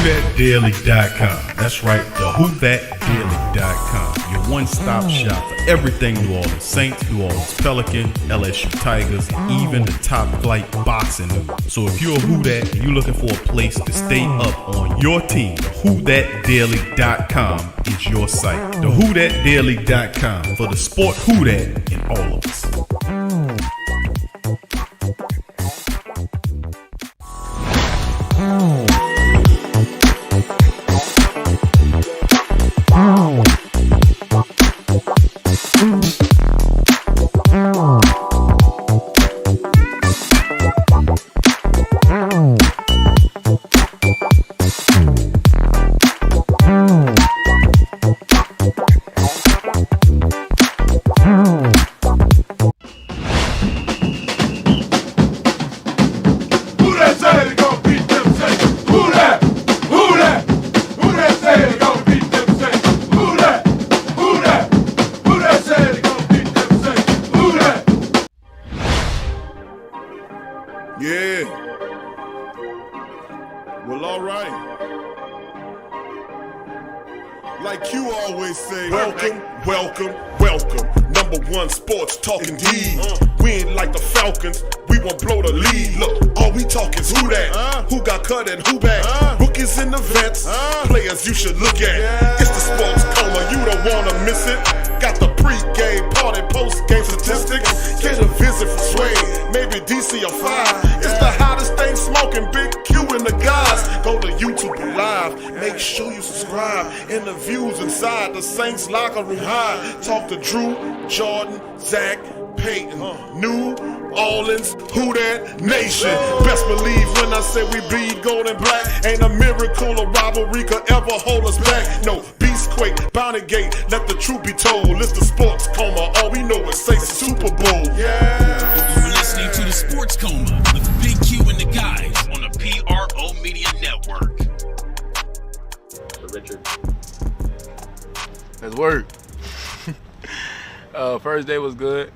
whothatdaily.com. That's right, the whothatdaily.com. Your one-stop shop for everything New Orleans Saints, New Orleans Pelicans, LSU Tigers, and even the top flight boxing news. So if you're a Who That and you're looking for a place to stay up on your team, whothatdaily.com is your site. The whothatdaily.com for the sport Who That in all of us. Yeah. Well, all right. Like you always say, welcome, welcome, welcome. Number one sports talking D. We ain't like the Falcons, we won't blow the lead. Look, all we talk is who that, who got cut and who back. Rookies in the vets, players you should look at. It's the sports coma, you don't wanna miss it. Got the pre-game, party, post-game statistics. Get a visit from Sway, maybe DC or 5. It's the hottest thing smoking, Big Q and the guys. Go to YouTube Live, make sure you subscribe. Interviews inside the Saints locker room high. Talk to Drew, Jordan, Zach, Peyton, New Orleans, Who That Nation. Best believe when I say we bleed gold and black. Ain't a miracle or rivalry could ever hold us back. No, Beastquake, Bounty Gate, let the truth be told. It's the sports coma, all we know is say Super Bowl. Yeah. You're listening to the Sports Coma with Big Q and the guys on the PRO Media Network. Richard. Let's work. First day was good.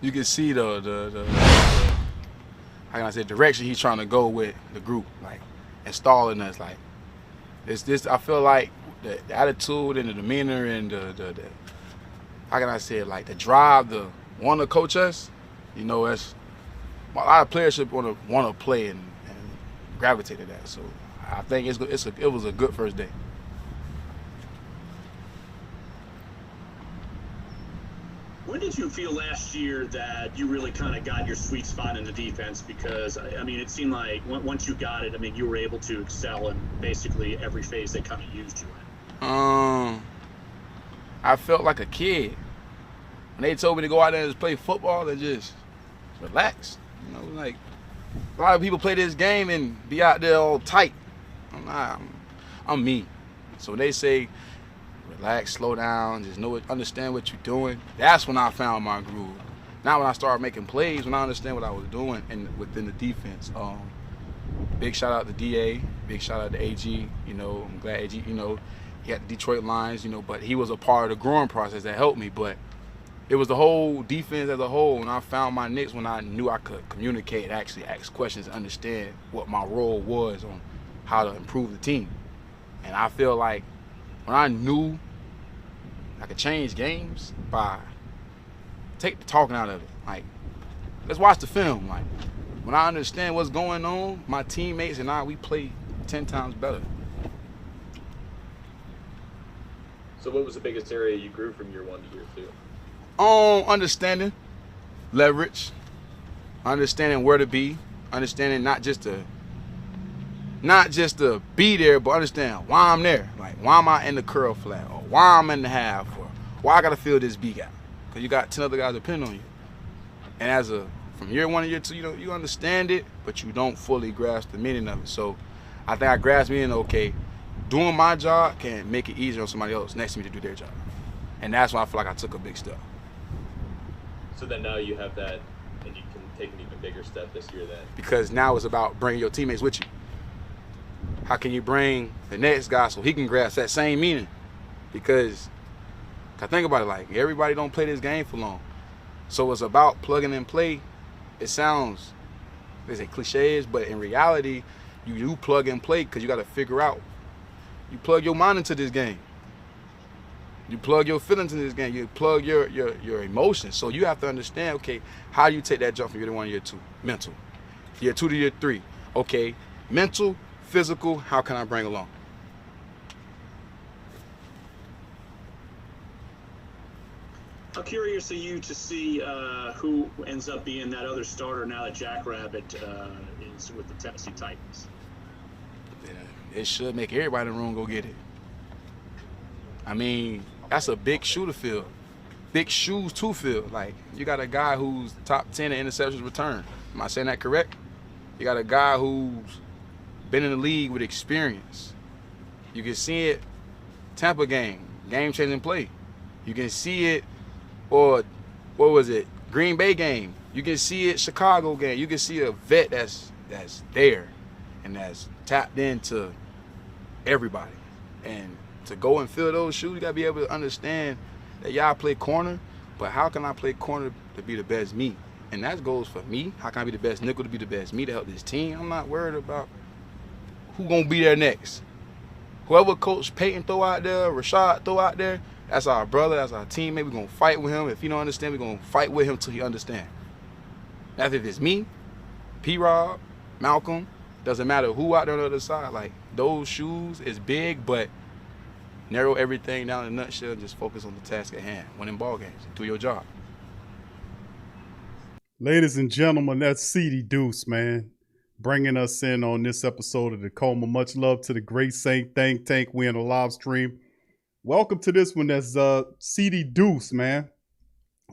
You can see the how can I say, direction he's trying to go with the group, like installing us. Like this, I feel like the attitude and the demeanor and the how can I say it, like the drive, the want to coach us. You know, that's a lot of players should want to play and gravitate to that. So I think it was a good first day. When did you feel last year that you really kind of got your sweet spot in the defense? Because, I mean, it seemed like once you got it, I mean, you were able to excel in basically every phase they kind of used you in. I felt like a kid. When they told me to go out there and just play football and just relax. You know, like, a lot of people play this game and be out there all tight. I'm me. So when they say, relax, slow down, just understand what you're doing. That's when I found my groove. Now when I started making plays, when I understand what I was doing and within the defense. Big shout out to DA, big shout out to AG. You know, I'm glad AG, you know, he had the Detroit Lions, you know, but he was a part of the growing process that helped me. But it was the whole defense as a whole. When I found my niche, when I knew I could communicate, actually ask questions, and understand what my role was on how to improve the team. And I feel like when I knew I could change games by take the talking out of it. Like, let's watch the film. Like, when I understand what's going on, my teammates and we play 10 times better. So what was the biggest area you grew from year 1 to year 2? Understanding leverage, understanding where to be, understanding not just to be there, but understand why I'm there. Like, why am I in the curl flat, or why I'm in the half, or why I gotta fill this B gap? Because you got 10 other guys depending on you. And from year 1 to year 2, you understand it, but you don't fully grasp the meaning of it. So I think I grasped meaning, okay, doing my job can make it easier on somebody else next to me to do their job. And that's why I feel like I took a big step. So then now you have that, and you can take an even bigger step this year then. Because now it's about bringing your teammates with you. How can you bring the next guy so he can grasp that same meaning? Because I think about it, like, everybody don't play this game for long. So it's about plugging and play. It sounds, they say cliches, but in reality, You do plug and play because you got to figure out. You plug your mind into this game. You plug your feelings into this game. You plug your emotions. So you have to understand, okay, how do you take that jump from year 1 to year 2? Mental. Year 2 to year 3. Okay, mental, physical, how can I bring along? I'm curious of you to see who ends up being that other starter now that Jackrabbit is with the Tennessee Titans. Yeah, it should make everybody in the room go get it. I mean, that's a big shoe to fill. Big shoes to fill. Like, you got a guy who's top 10 in interceptions return. Am I saying that correct? You got a guy who's been in the league with experience. You can see it, Tampa game-changing play. You can see it, or what was it, Green Bay game. You can see it, Chicago game. You can see a vet that's there and that's tapped into everybody. And to go and fill those shoes, you got to be able to understand that y'all play corner, but how can I play corner to be the best me? And that goes for me. How can I be the best nickel to be the best me to help this team? I'm not worried about who going to be there next. Whoever Coach Payton throw out there, Rashad throw out there, that's our brother, that's our teammate. We're going to fight with him. If he don't understand, we're going to fight with him till he understands. That's if it's me, P-Rob, Malcolm, doesn't matter who out there on the other side. Like, those shoes is big, but narrow everything down in a nutshell and just focus on the task at hand. Winning ball games. Do your job. Ladies and gentlemen, that's CD Deuce, man, bringing us in on this episode of the Coma. Much love to the Great Saint Think Tank. We're in a live stream. Welcome to this one. That's CD Deuce, man,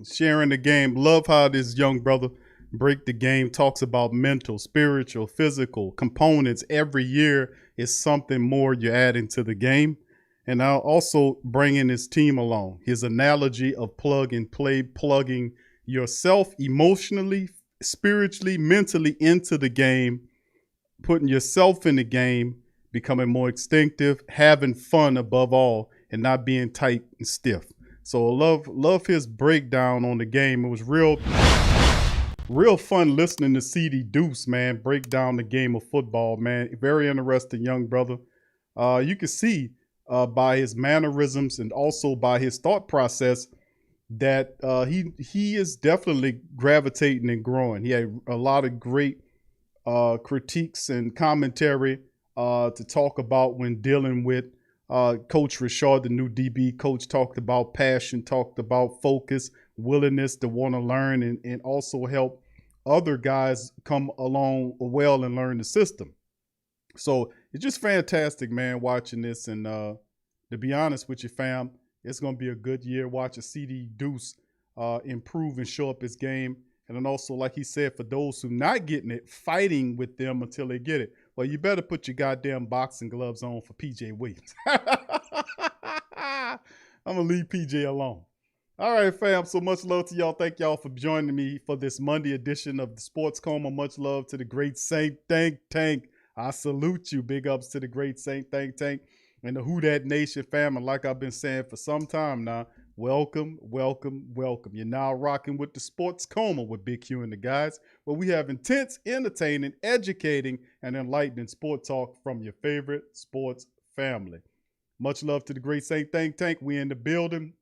sharing the game. Love how this young brother break the game, talks about mental, spiritual, physical components. Every year is something more you're adding to the game. And now also bringing his team along. His analogy of plug and play, plugging yourself emotionally, spiritually, mentally into the game, putting yourself in the game, becoming more instinctive, having fun above all, and not being tight and stiff. So love his breakdown on the game. It was real fun listening to CD Deuce, man, break down the game of football, man. Very interesting young brother. You can see by his mannerisms and also by his thought process that he is definitely gravitating and growing. He had a lot of great critiques and commentary to talk about when dealing with Coach Rashad, the new DB coach. Talked about passion, talked about focus, willingness to want to learn, and also help other guys come along well and learn the system. So it's just fantastic, man, watching this. And to be honest with you, fam, it's going to be a good year. Watch a CD Deuce improve and show up his game. And then also, like he said, for those who not getting it, fighting with them until they get it. Well, you better put your goddamn boxing gloves on for PJ Williams. I'm going to leave PJ alone. All right, fam. So much love to y'all. Thank y'all for joining me for this Monday edition of the Sports Coma. Much love to the Great Saint Think Tank. I salute you. Big ups to the Great Saint Think Tank and the Who Dat Nation fam. And like I've been saying for some time now, welcome, welcome, welcome. You're now rocking with the Sports Coma with Big Q and the guys, where we have intense, entertaining, educating, and enlightening sport talk from your favorite sports family. Much love to the Great Saint Think Tank. We in the building.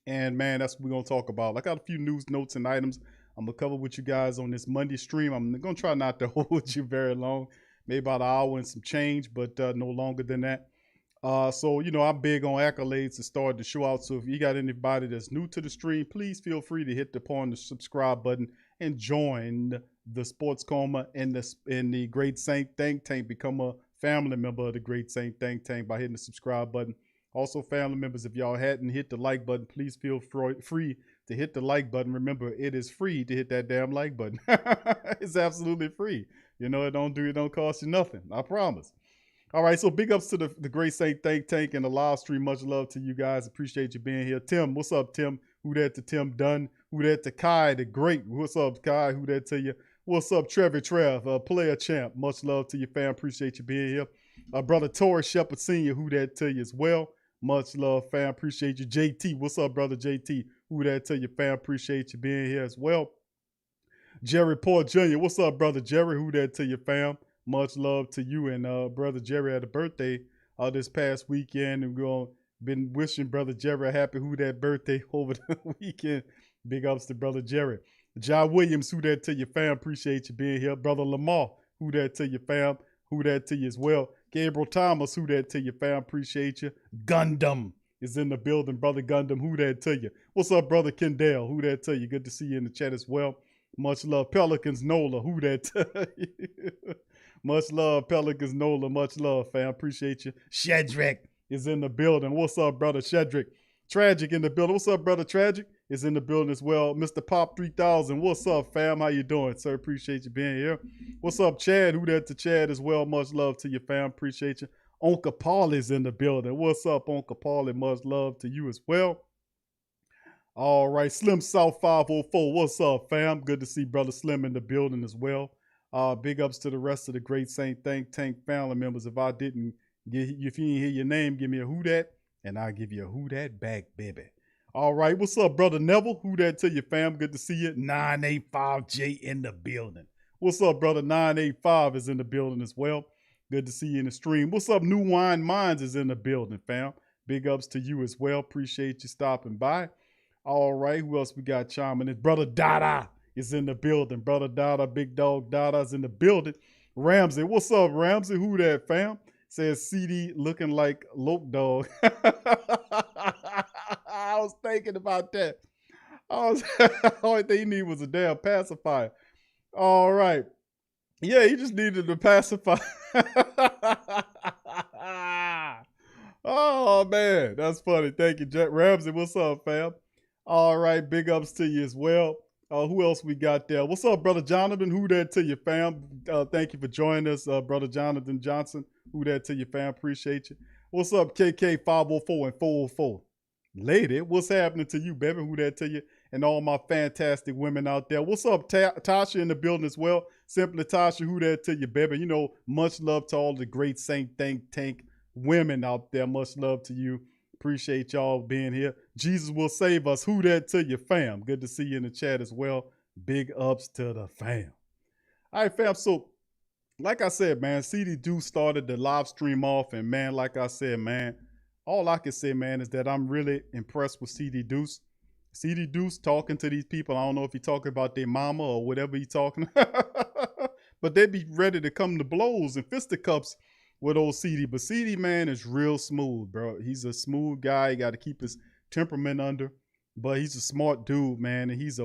And man, that's what we're going to talk about. I got a few news, notes, and items I'm going to cover with you guys on this Monday stream. I'm going to try not to hold you very long, maybe about an hour and some change, but no longer than that. So, you know, I'm big on accolades to start the show out. So if you got anybody that's new to the stream, please feel free to hit the subscribe button and join the Sports Coma and the Great Saint Think Tank. Become a family member of the Great Saint Think Tank by hitting the subscribe button. Also, family members, if y'all hadn't hit the like button, please feel free to hit the like button. Remember, it is free to hit that damn like button. It's absolutely free. You know, it don't cost you nothing. I promise. All right, so big ups to the Great Saint Think Tank and the live stream. Much love to you guys. Appreciate you being here. Tim, what's up, Tim? Who that to Tim Dunn? Who that to Kai the Great? What's up, Kai? Who that to you? What's up, Trev, player champ? Much love to you, fam. Appreciate you being here. Brother Torres Shepard Sr., who that to you as well? Much love, fam. Appreciate you. JT, what's up, brother JT? Who that to you, fam? Appreciate you being here as well. Jerry Paul Jr., what's up, brother Jerry? Who that to you, fam? Much love to you and Brother Jerry had a birthday this past weekend. And we've been wishing Brother Jerry a happy Who Dat birthday over the weekend. Big ups to Brother Jerry. John Williams, who that to your fam? Appreciate you being here. Brother Lamar, who that to your fam? Who that to you as well. Gabriel Thomas, who that to your fam? Appreciate you. Gundam is in the building. Brother Gundam, who that to you? What's up, Brother Kendall? Who that to you? Good to see you in the chat as well. Much love. Pelicans Nola, who that to you? Much love, Pelicans Nola. Much love, fam. Appreciate you. Shadrach is in the building. What's up, Brother Shadrach? Tragic in the building. What's up, Brother Tragic? Is in the building as well. Mr. Pop 3000. What's up, fam? How you doing, sir? Appreciate you being here. What's up, Chad? Who that to Chad as well? Much love to you, fam. Appreciate you. Uncle Paul is in the building. What's up, Uncle Paul? And much love to you as well. All right, Slim South 504. What's up, fam? Good to see Brother Slim in the building as well. Big ups to the rest of the Great Saint Think Tank family members. If I didn't if you didn't hear your name, give me a who that, and I'll give you a who that back, baby. All right, what's up, Brother Neville? Who that to you, fam? Good to see you. 985J in the building. What's up, Brother? 985 is in the building as well. Good to see you in the stream. What's up, New Wine Minds is in the building, fam. Big ups to you as well. Appreciate you stopping by. All right, who else we got chiming in? Brother Dada is in the building. Brother Dada, Big Dog Dada's in the building. Ramsey, what's up, Ramsey? Who that, fam? Says CD looking like Loke Dog. I was thinking about that. All thing he needed was a damn pacifier. All right. Yeah, he just needed a pacifier. Oh, man. That's funny. Thank you, Jack Ramsey. What's up, fam? All right. Big ups to you as well. Who else we got there? What's up, Brother Jonathan? Who that to you, fam? Thank you for joining us, Brother Jonathan Johnson. Who that to you, fam? Appreciate you. What's up, KK 504 and 404? Lady, what's happening to you, baby? Who that to you? And all my fantastic women out there. What's up, Tasha in the building as well? Simply Tasha, who that to you, baby? You know, much love to all the Great Saint Think Tank women out there. Much love to you. Appreciate y'all being here. Jesus will save us. Who that to you, fam? Good to see you in the chat as well. Big ups to the fam. All right, fam. So, like I said, man, CD Deuce started the live stream off. And, man, like I said, man, all I can say, man, is that I'm really impressed with CD Deuce. CD Deuce talking to these people. I don't know if he's talking about their mama or whatever he's talking but they be ready to come to blows and fisticuffs with old CD. But CD, man, is real smooth, bro. He's a smooth guy. He got to keep his temperament under. But he's a smart dude, man. And he's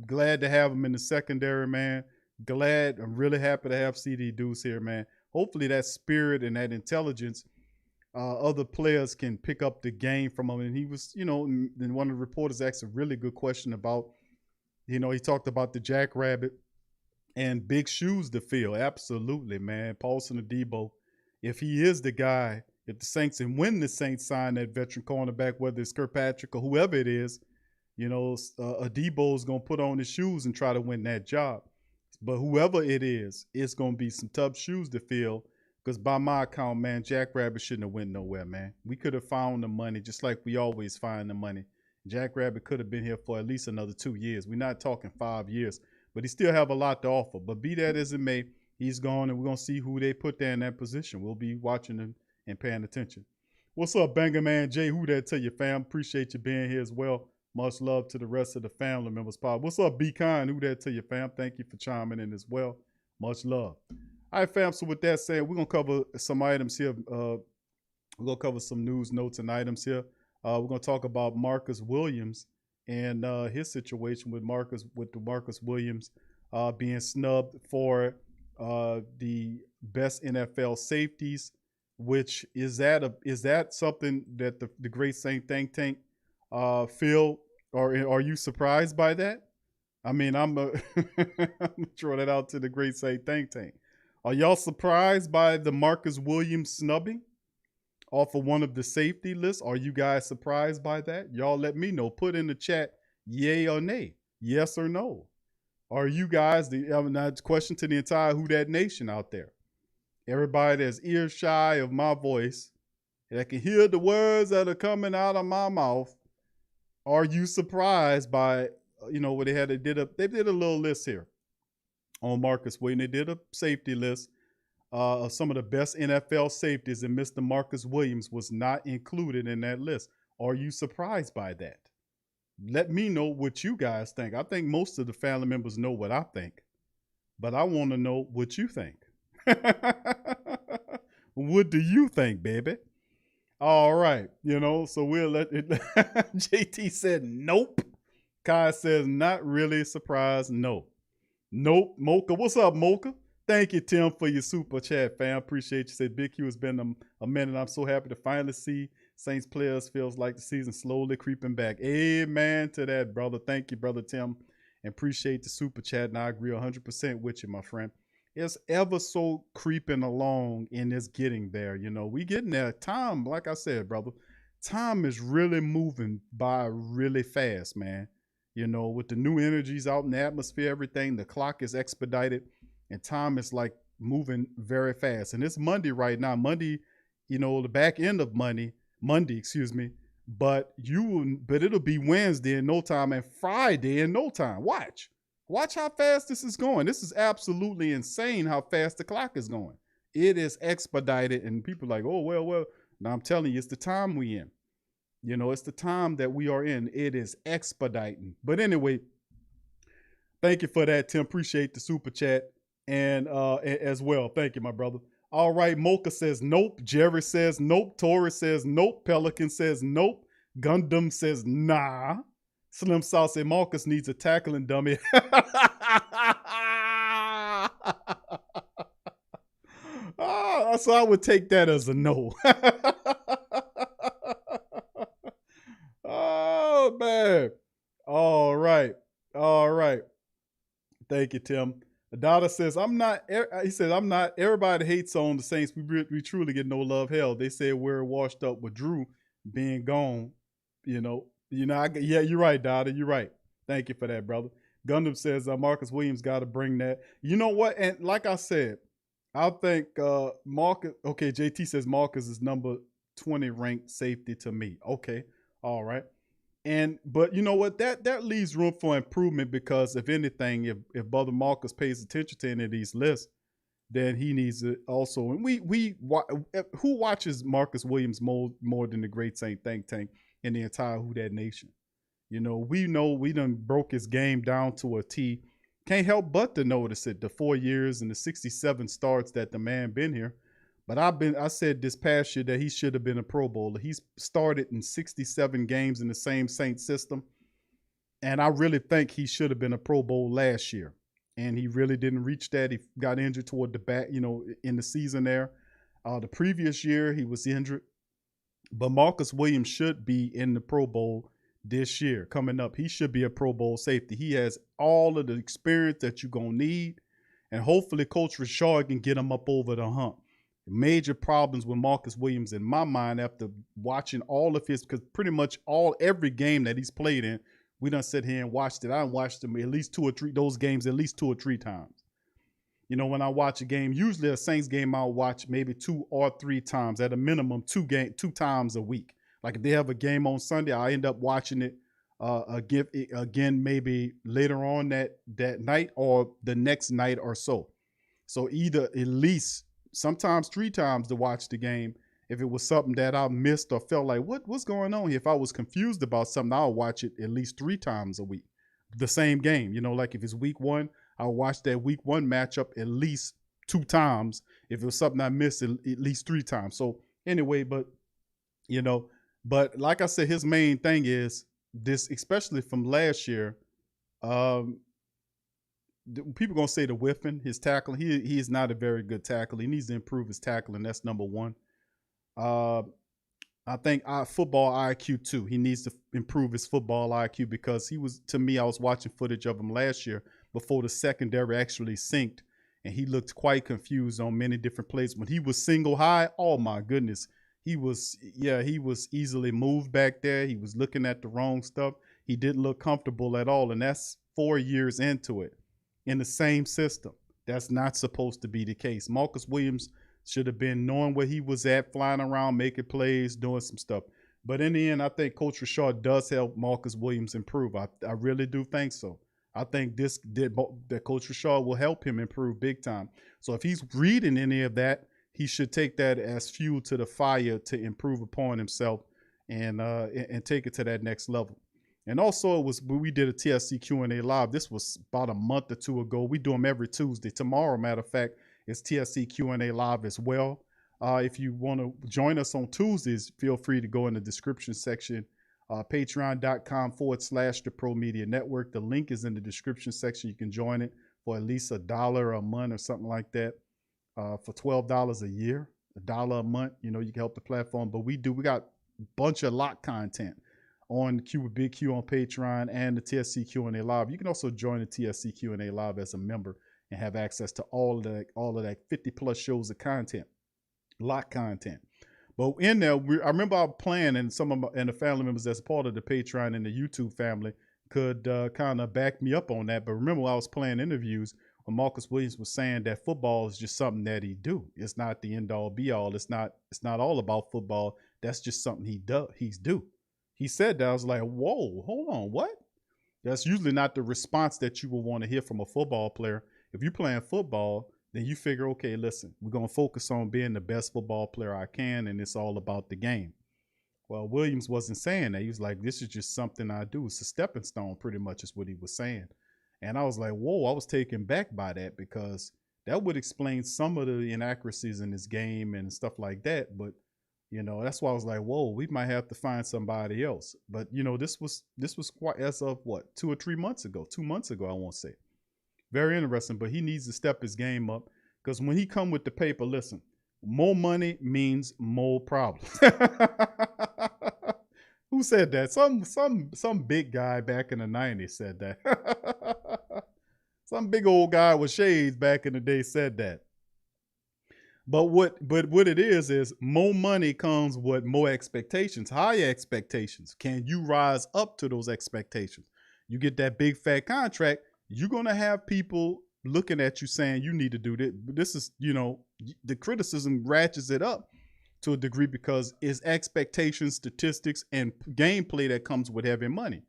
glad to have him in the secondary, man. I'm really happy to have CD Deuce here, man. Hopefully that spirit and that intelligence, other players can pick up the game from him. And he was, you know, then one of the reporters asked a really good question about, you know, he talked about the Jackrabbit and big shoes to fill. Absolutely, man. Paulson Adebo, if he is the guy, if the Saints, and when the Saints sign that veteran cornerback, whether it's Kirkpatrick or whoever it is, you know, Adebo is going to put on his shoes and try to win that job. But whoever it is, it's going to be some tough shoes to fill. Because by my account, man, Jackrabbit shouldn't have went nowhere, man. We could have found the money just like we always find the money. Jackrabbit could have been here for at least another 2 years. We're not talking 5 years, but he still have a lot to offer. But be that as it may, he's gone, and we're going to see who they put there in that position. We'll be watching him and paying attention. What's up, Banger Man Jay? Who that to you, fam? Appreciate you being here as well. Much love to the rest of the family members. What's up, Be Kind? Who that to you, fam? Thank you for chiming in as well. Much love. All right, fam. So with that said, we're going to cover some items here. We're going to cover some news, notes, and items here. We're going to talk about Marcus Williams and his situation with Marcus Williams being snubbed for the best NFL safeties. Which is that something that the Great Saint Think Tank feel, or are you surprised by that? I mean, I'm gonna throw that out to the Great Saint Think Tank. Are y'all surprised by the Marcus Williams snubbing off of one of the safety lists? Are you guys surprised by that? Y'all let me know. Put in the chat, yay or nay, yes or no. Are you guys, that's a question to the entire Who Dat Nation out there. Everybody that's ear shy of my voice, that can hear the words that are coming out of my mouth. Are you surprised by, you know, what they did a little list here on Marcus Williams. They did a safety list, of some of the best NFL safeties, and Mr. Marcus Williams was not included in that list. Are you surprised by that? Let me know what you guys think. I think most of the family members know what I think, but I want to know what you think. What do you think, baby? All right, so we'll let it. JT said nope. Kai says not really surprised. No. Nope. Mocha, what's up, Mocha? Thank you, Tim, for your super chat, fam. Appreciate you. Said Big Q, it's been a minute. I'm so happy to finally see Saints players. Feels like the season slowly creeping back. Amen to that, brother. Thank you, brother Tim. And appreciate the super chat. And I agree 100% with you, my friend. It's ever so creeping along and it's getting there. We getting there. Time, like I said, brother, time is really moving by really fast, man. With the new energies out in the atmosphere, everything, the clock is expedited and time is like moving very fast. And it's Monday right now. Monday, the back end of Monday, excuse me. But it'll be Wednesday in no time and Friday in no time. Watch how fast this is going. This is absolutely insane how fast the clock is going. It is expedited and people are like, oh, well. Now I'm telling you, it's the time we in. It's the time that we are in. It is expediting. But anyway, thank you for that, Tim. Appreciate the super chat and as well. Thank you, my brother. All right, Mocha says nope. Jerry says nope. Tori says nope. Pelican says nope. Gundam says nah. Slim South said Marcus needs a tackling dummy. So I would take that as a no. Oh, man. All right. Thank you, Tim. Adada says, he says, I'm not, everybody hates on the Saints. We truly get no love. Hell, they said we're washed up with Drew being gone. Yeah, you're right, Dada. You're right. Thank you for that, brother. Gundam says, Marcus Williams got to bring that. You know what? And like I said, I think Marcus, okay, JT says Marcus is number 20 ranked safety to me. Okay. All right. But you know what? That leaves room for improvement because if anything, if Brother Marcus pays attention to any of these lists, then he needs to also. And who watches Marcus Williams more than the Great Saint Think Tank and the entire Who Dat Nation? We know we done broke his game down to a T. Can't help but to notice it. The 4 years and the 67 starts that the man been here. But I said this past year that he should have been a Pro Bowler. He's started in 67 games in the same Saints system. And I really think he should have been a Pro Bowl last year. And he really didn't reach that. He got injured toward the back, in the season there. The previous year, he was injured. But Marcus Williams should be in the Pro Bowl this year coming up. He should be a Pro Bowl safety. He has all of the experience that you're going to need. And hopefully Coach Richard can get him up over the hump. Major problems with Marcus Williams in my mind after watching all of his, because pretty much every game that he's played in, we done sit here and watched it. I watched him at least 2 or 3, those games at least 2 or 3 times. When I watch a game, usually a Saints game, I'll watch maybe 2 or 3 times, at a minimum 2 times a week. Like if they have a game on Sunday, I end up watching it again maybe later on that night or the next night or so. So either at least sometimes 3 times to watch the game. If it was something that I missed or felt like, what's going on here? If I was confused about something, I'll watch it at least 3 times a week. The same game, like if it's week 1, I'll watch that week 1 matchup at least 2 times. If it was something I missed, at least 3 times. So anyway, but like I said, his main thing is this, especially from last year, people gonna say the whiffing, his tackling. He is not a very good tackler. He needs to improve his tackling. That's number 1. I think football IQ too. He needs to improve his football IQ because I was watching footage of him last year before the secondary actually synced, and he looked quite confused on many different plays. When he was single high, oh my goodness, he was easily moved back there. He was looking at the wrong stuff. He didn't look comfortable at all, and that's 4 years into it. In the same system. That's not supposed to be the case. Marcus Williams should have been knowing where he was at, flying around, making plays, doing some stuff. But in the end, I think Coach Richard does help Marcus Williams improve. I really do think so. I think that Coach Rashard will help him improve big time. So if he's reading any of that, he should take that as fuel to the fire to improve upon himself and take it to that next level. And also, it was when we did a TSC Q&A live. This was about a month or two ago. We do them every Tuesday. Tomorrow, matter of fact, is TSC Q&A live as well. If you want to join us on Tuesdays, feel free to go in the description section, patreon.com/the Pro Media Network. The link is in the description section. You can join it for at least $1 a month or something like that. For $12 a year, $1 a month, you can help the platform. But we got a bunch of lock content on Big Q on Patreon and the TSC Q&A Live. You can also join the TSC Q&A Live as a member and have access to all of that 50 plus shows of content, lock content. But in there, I remember I was playing, and the family members that's part of the Patreon and the YouTube family could kind of back me up on that. But remember, when I was playing interviews, when Marcus Williams was saying that football is just something that he do. It's not the end all be all. It's not all about football. That's just something he's do. He said that. I was like, whoa, hold on, what? That's usually not the response that you will want to hear from a football player. If you're playing football, then you figure, okay, listen, we're going to focus on being the best football player I can, and it's all about the game. Well, Williams wasn't saying that. He was like, this is just something I do. It's a stepping stone, pretty much is what he was saying. And I was like, whoa, I was taken back by that, because that would explain some of the inaccuracies in his game and stuff like that. But that's why I was like, whoa, we might have to find somebody else. But this was quite as of what, 2 or 3 months ago, 2 months ago, I won't say. Very interesting, but he needs to step his game up, because when he come with the paper, listen, more money means more problems. Who said that? Some big guy back in the 90s said that. Some big old guy with shades back in the day said that. But what it is more money comes with more expectations, higher expectations. Can you rise up to those expectations? You get that big fat contract, you're going to have people looking at you saying you need to do this. This is, the criticism ratchets it up to a degree, because it's expectations, statistics, and gameplay that comes with having money.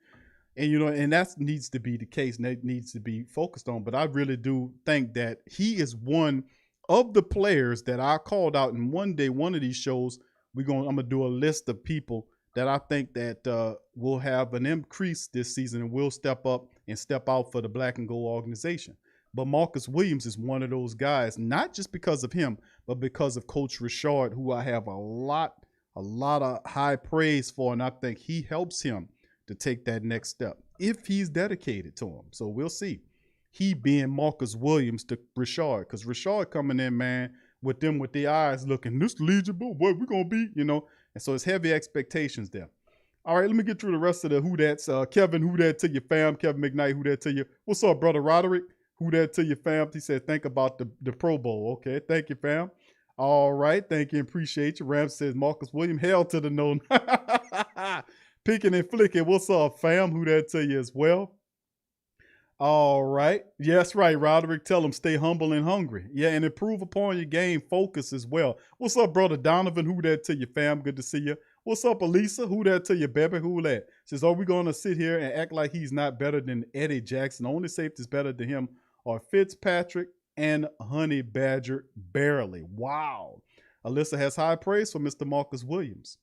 And, and that needs to be the case, and that needs to be focused on. But I really do think that he is one of the players that I called out. And one day, one of these shows, I'm going to do a list of people that I think that will have an increase this season and will step up and step out for the Black and Gold organization. But Marcus Williams is one of those guys, not just because of him, but because of Coach Rashard, who I have a lot of high praise for. And I think he helps him to take that next step if he's dedicated to him. So we'll see. He being Marcus Williams to Rashard, because Rashard coming in, man, with their eyes looking, this legible, what we're going to be, And so it's heavy expectations there. All right, let me get through the rest of the who that's. Kevin, who that to your fam? Kevin McKnight, who that to you? What's up, brother Roderick? Who that to your fam? He said, think about the Pro Bowl. Okay, thank you, fam. All right, thank you and appreciate you. Ram says, Marcus Williams, hell to the no. Picking and flicking. What's up, fam? Who that to you as well? All right. Yes, right, Roderick. Tell him stay humble and hungry. Yeah, and improve upon your game focus as well. What's up, brother Donovan? Who that to you, fam? Good to see you. What's up, Elisa? Who that to you, baby? Who that? Says, are we going to sit here and act like he's not better than Eddie Jackson? The only safeties better than him are Fitzpatrick and Honey Badger. Barely. Wow. Alyssa has high praise for Mr. Marcus Williams.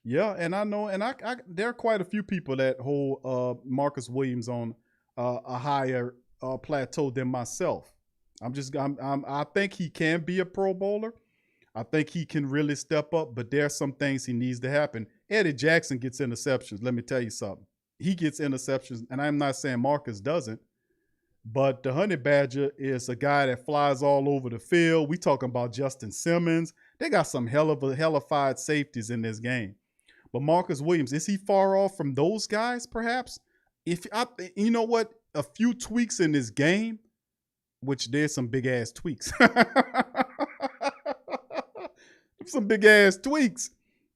Yeah, and I know, and I there are quite a few people that hold Marcus Williams on a higher plateau than myself. I think he can be a Pro Bowler. I think he can really step up, but there are some things he needs to happen. Eddie Jackson gets interceptions. Let me tell you something. He gets interceptions, and I'm not saying Marcus doesn't, but the Honey Badger is a guy that flies all over the field. We talking about Justin Simmons. They got some hellified safeties in this game. But Marcus Williams, is he far off from those guys, perhaps? You know what? A few tweaks in this game, which there's some big-ass tweaks. Some big-ass tweaks.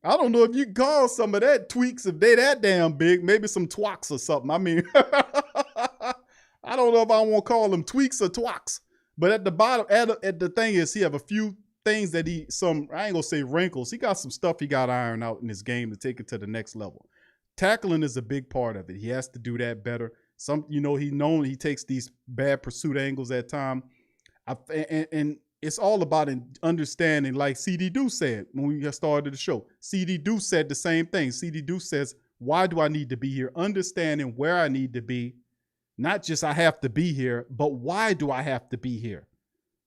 I don't know if you call some of that tweaks if they that damn big. Maybe some twacks or something. I mean, I don't know if I want to call them tweaks or twacks. But at the bottom, at the thing is, he have a few things that I ain't going to say wrinkles. He got some stuff he got to iron out in this game to take it to the next level. Tackling is a big part of it. He has to do that better. He takes these bad pursuit angles at time. And it's all about understanding, like CD Deuce said when we started the show. CD Deuce said the same thing. CD Deuce says, why do I need to be here? Understanding where I need to be, not just I have to be here, but why do I have to be here?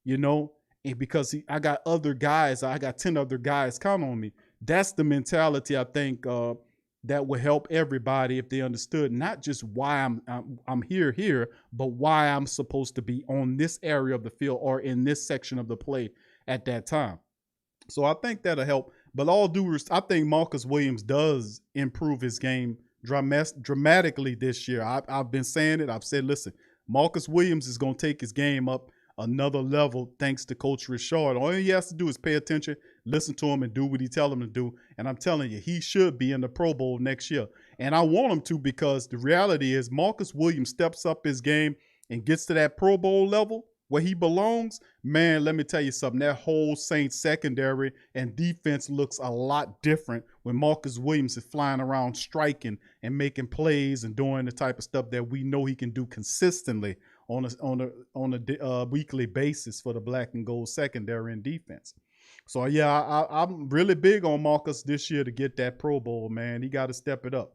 And because I got other guys, I got 10 other guys count on me. That's the mentality I think that would help everybody if they understood not just why I'm here, but why I'm supposed to be on this area of the field or in this section of the play at that time. So I think that'll help. But I think Marcus Williams does improve his game dramatically this year. I've been saying it. I've said, listen, Marcus Williams is going to take his game up another level thanks to Coach Richard. All he has to do is pay attention, listen to him, and do what he tells him to do. And I'm telling you, he should be in the Pro Bowl next year. And I want him to, because the reality is Marcus Williams steps up his game and gets to that Pro Bowl level where he belongs. Man, let me tell you something. That whole Saints secondary and defense looks a lot different when Marcus Williams is flying around striking and making plays and doing the type of stuff that we know he can do consistently on a weekly basis for the black and gold secondary and defense. So yeah, I'm really big on Marcus this year to get that Pro Bowl, man. He got to step it up.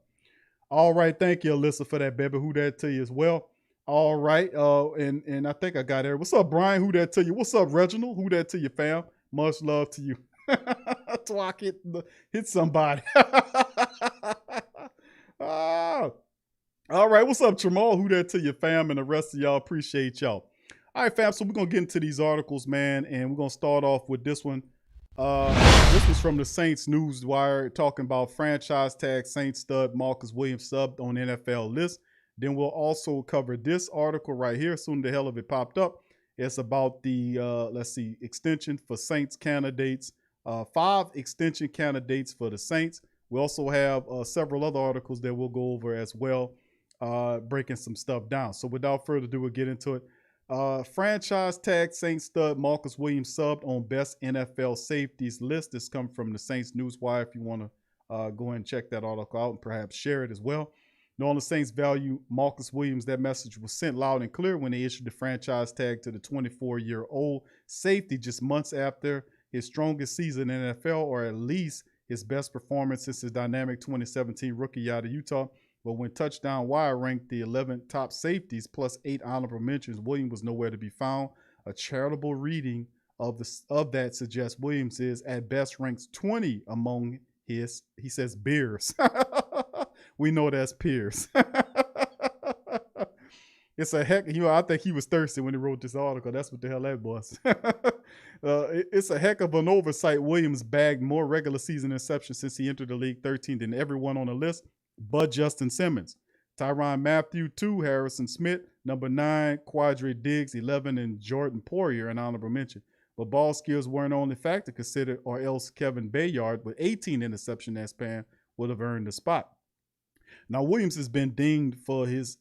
All right, thank you, Alyssa, for that, baby. Who that to you as well? All right, and I think I got it. What's up, Brian? Who that to you? What's up, Reginald? Who that to you, fam? Much love to you. Twak hit somebody. All right, what's up, Tramal? Who that to you, fam? And the rest of y'all, appreciate y'all. All right, fam, so we're going to get into these articles, man, and we're going to start off with this one. This was from the Saints Newswire talking about franchise tag Saints stud Marcus Williams subbed on NFL list. Then we'll also cover this article right here. Soon the hell of it popped up. It's about the, extension for Saints candidates. 5 extension candidates for the Saints. We also have several other articles that we'll go over as well, breaking some stuff down. So without further ado, we'll get into it. Franchise tag Saints stud Marcus Williams subbed on best NFL safeties list. This comes from the Saints Newswire. If you want to go ahead and check that article out and perhaps share it as well. Knowing the Saints value Marcus Williams, that message was sent loud and clear when they issued the franchise tag to the 24-year-old safety just months after his strongest season in NFL, or at least his best performance since his dynamic 2017 rookie out of Utah. But when Touchdown Wire ranked the 11 top safeties plus 8 honorable mentions, Williams was nowhere to be found. A charitable reading of that suggests Williams is at best ranks 20 among his, he says, beers. We know that's peers. It's a heck, I think he was thirsty when he wrote this article. That's what the hell that was. It's a heck of an oversight. Williams bagged more regular season interceptions since he entered the league, 13 than everyone on the list but Justin Simmons. Tyrann Mathieu, 2, Harrison Smith, number 9, Quadre Diggs, 11, and Jordan Poirier, an honorable mention. But ball skills weren't the only factor considered, or else Kevin Bayard, with 18 interception that span, would have earned the spot. Now, Williams has been dinged for his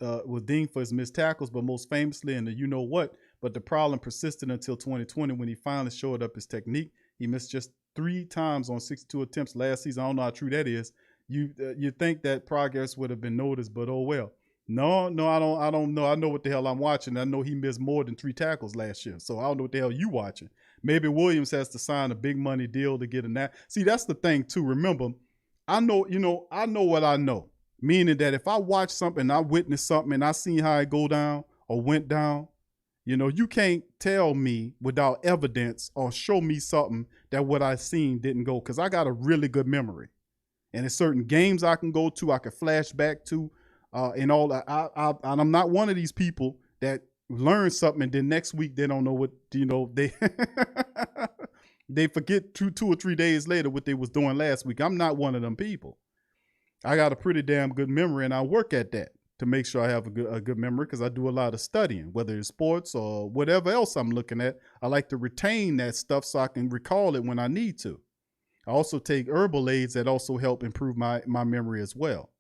missed tackles, but most famously in the you-know-what. But the problem persisted until 2020 when he finally showed up his technique. He missed just 3 times on 62 attempts last season. I don't know how true that is. You think that progress would have been noticed, but oh well. No, I don't know. I know what the hell I'm watching. I know he missed more than 3 tackles last year, so I don't know what the hell you watching. Maybe Williams has to sign a big money deal to get a nap. See, that's the thing too. Remember, I know what I know. Meaning that if I watch something, I witness something, and I see how it go down or went down, you can't tell me without evidence or show me something that what I seen didn't go, because I got a really good memory. And there's certain games I can go to, I can flash back to, and all that. And I'm not one of these people that learn something and then next week they don't know what, they they forget 2 or 3 days later what they was doing last week. I'm not one of them people. I got a pretty damn good memory, and I work at that to make sure I have a good memory, because I do a lot of studying, whether it's sports or whatever else I'm looking at. I like to retain that stuff so I can recall it when I need to. I also take herbal aids that also help improve my memory as well.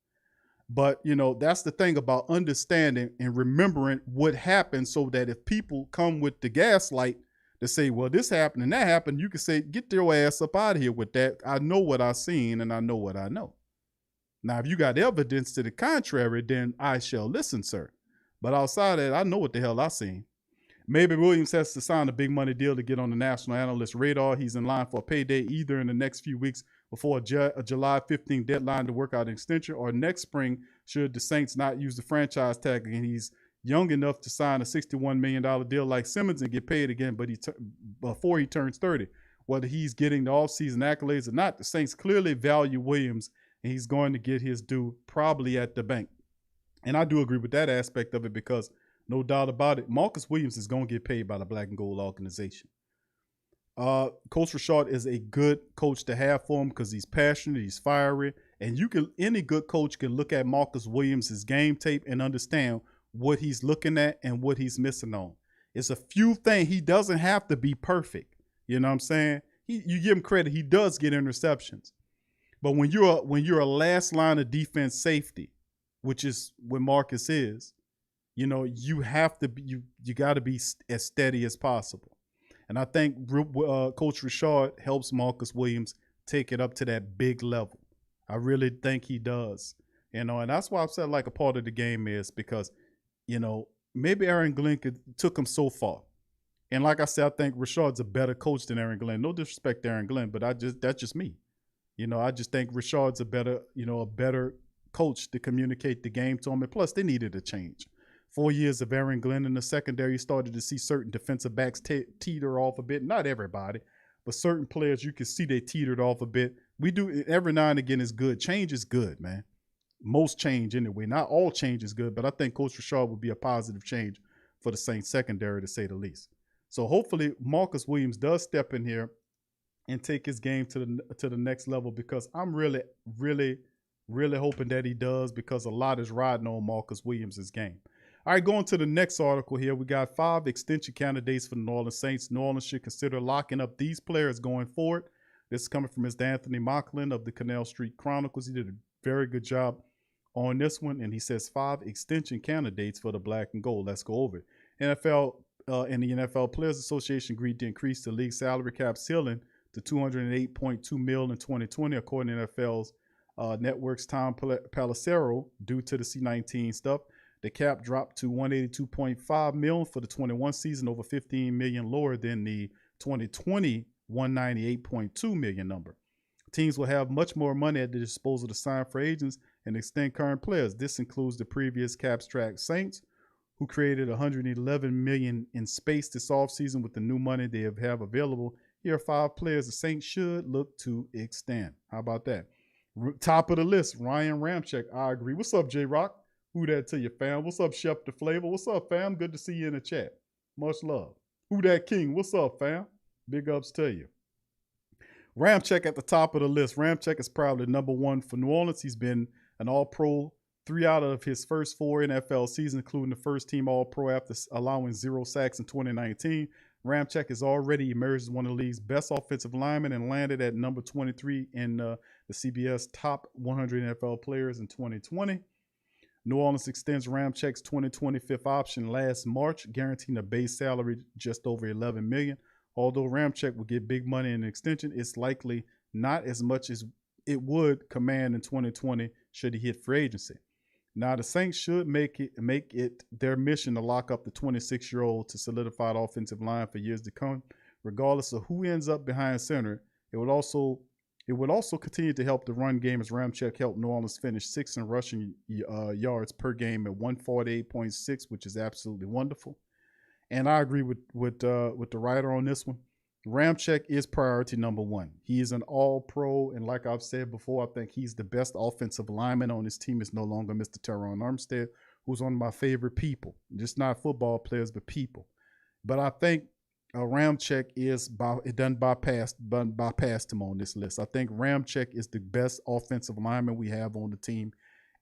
But, that's the thing about understanding and remembering what happened, so that if people come with the gaslight to say, well, this happened and that happened, you can say, get your ass up out of here with that. I know what I seen and I know what I know. Now, if you got evidence to the contrary, then I shall listen, sir. But outside of that, I know what the hell I seen. Maybe Williams has to sign a big money deal to get on the national analyst radar. He's in line for a payday either in the next few weeks before a July 15th deadline to work out an extension, or next spring should the Saints not use the franchise tag again. He's young enough to sign a $61 million deal like Simmons and get paid again, but before he turns 30. Whether he's getting the offseason accolades or not, the Saints clearly value Williams, and he's going to get his due probably at the bank. And I do agree with that aspect of it because no doubt about it, Marcus Williams is going to get paid by the Black and Gold organization. Coach Richard is a good coach to have for him because he's passionate, he's fiery, and any good coach can look at Marcus Williams' game tape and understand what he's looking at and what he's missing on. It's a few things. He doesn't have to be perfect. You know what I'm saying? You give him credit. He does get interceptions. But when you're a last line of defense safety, which is what Marcus is, you have to be, you got to be as steady as possible. And I think Coach Richard helps Marcus Williams take it up to that big level. I really think he does. And that's why I've said like a part of the game is because, maybe Aaron Glenn took him so far. And like I said, I think Richard's a better coach than Aaron Glenn. No disrespect to Aaron Glenn, but that's just me. I just think Richard's a better coach to communicate the game to him. And plus, they needed a change. 4 years of Aaron Glenn in the secondary, you started to see certain defensive backs teeter off a bit. Not everybody, but certain players you can see they teetered off a bit. We do every now and again is good. Change is good, man. Most change anyway. Not all change is good, but I think Coach Richard would be a positive change for the Saints secondary to say the least. So hopefully Marcus Williams does step in here and take his game to the next level because I'm really, really, really hoping that he does because a lot is riding on Marcus Williams' game. All right, going to the next article here. We got 5 extension candidates for the New Orleans Saints. New Orleans should consider locking up these players going forward. This is coming from Mr. Anthony Mocklin of the Canal Street Chronicles. He did a very good job on this one, and he says 5 extension candidates for the Black and Gold. Let's go over it. NFL and the NFL Players Association agreed to increase the league salary cap ceiling to $208.2 million in 2020, according to NFL's Network's Tom Pelissero, due to the C-19 stuff. The cap dropped to $182.5 million for the 21 season, over $15 million lower than the 2020 $198.2 million number. Teams will have much more money at their disposal to sign free agents and extend current players. This includes the previous cap-strapped Saints, who created $111 million in space this offseason with the new money they have available. Here are 5 players the Saints should look to extend. How about that? Top of the list, Ryan Ramczyk. I agree. What's up, J-Rock? Who that to you, fam? What's up, Chef the Flavor? What's up, fam? Good to see you in the chat. Much love. Who that King? What's up, fam? Big ups to you. Ramczyk at the top of the list. Ramczyk is probably number 1 for New Orleans. He's been an All-Pro 3 out of his first 4 NFL seasons, including the first team All-Pro after allowing 0 sacks in 2019. Ramczyk has already emerged as one of the league's best offensive linemen and landed at number 23 in the CBS top 100 NFL players in 2020. New Orleans extends Ramczyk's 2020 fifth option last March, guaranteeing a base salary just over $11 million. Although Ramczyk will get big money in an extension, it's likely not as much as it would command in 2020 should he hit free agency. Now, the Saints should make it their mission to lock up the 26-year-old to solidify the offensive line for years to come. Regardless of who ends up behind center, it would also continue to help the run game as Ramczyk helped New Orleans finish 6th in rushing yards per game at 148.6, which is absolutely wonderful. And I agree with the writer on this one. Ramczyk is priority number 1. He is an All-Pro, and like I've said before, I think he's the best offensive lineman on his team. Is no longer Mr. Teron Armstead, who's one of my favorite people, just not football players, but people. But I think Ramczyk bypassed him on this list. I think Ramczyk is the best offensive lineman we have on the team.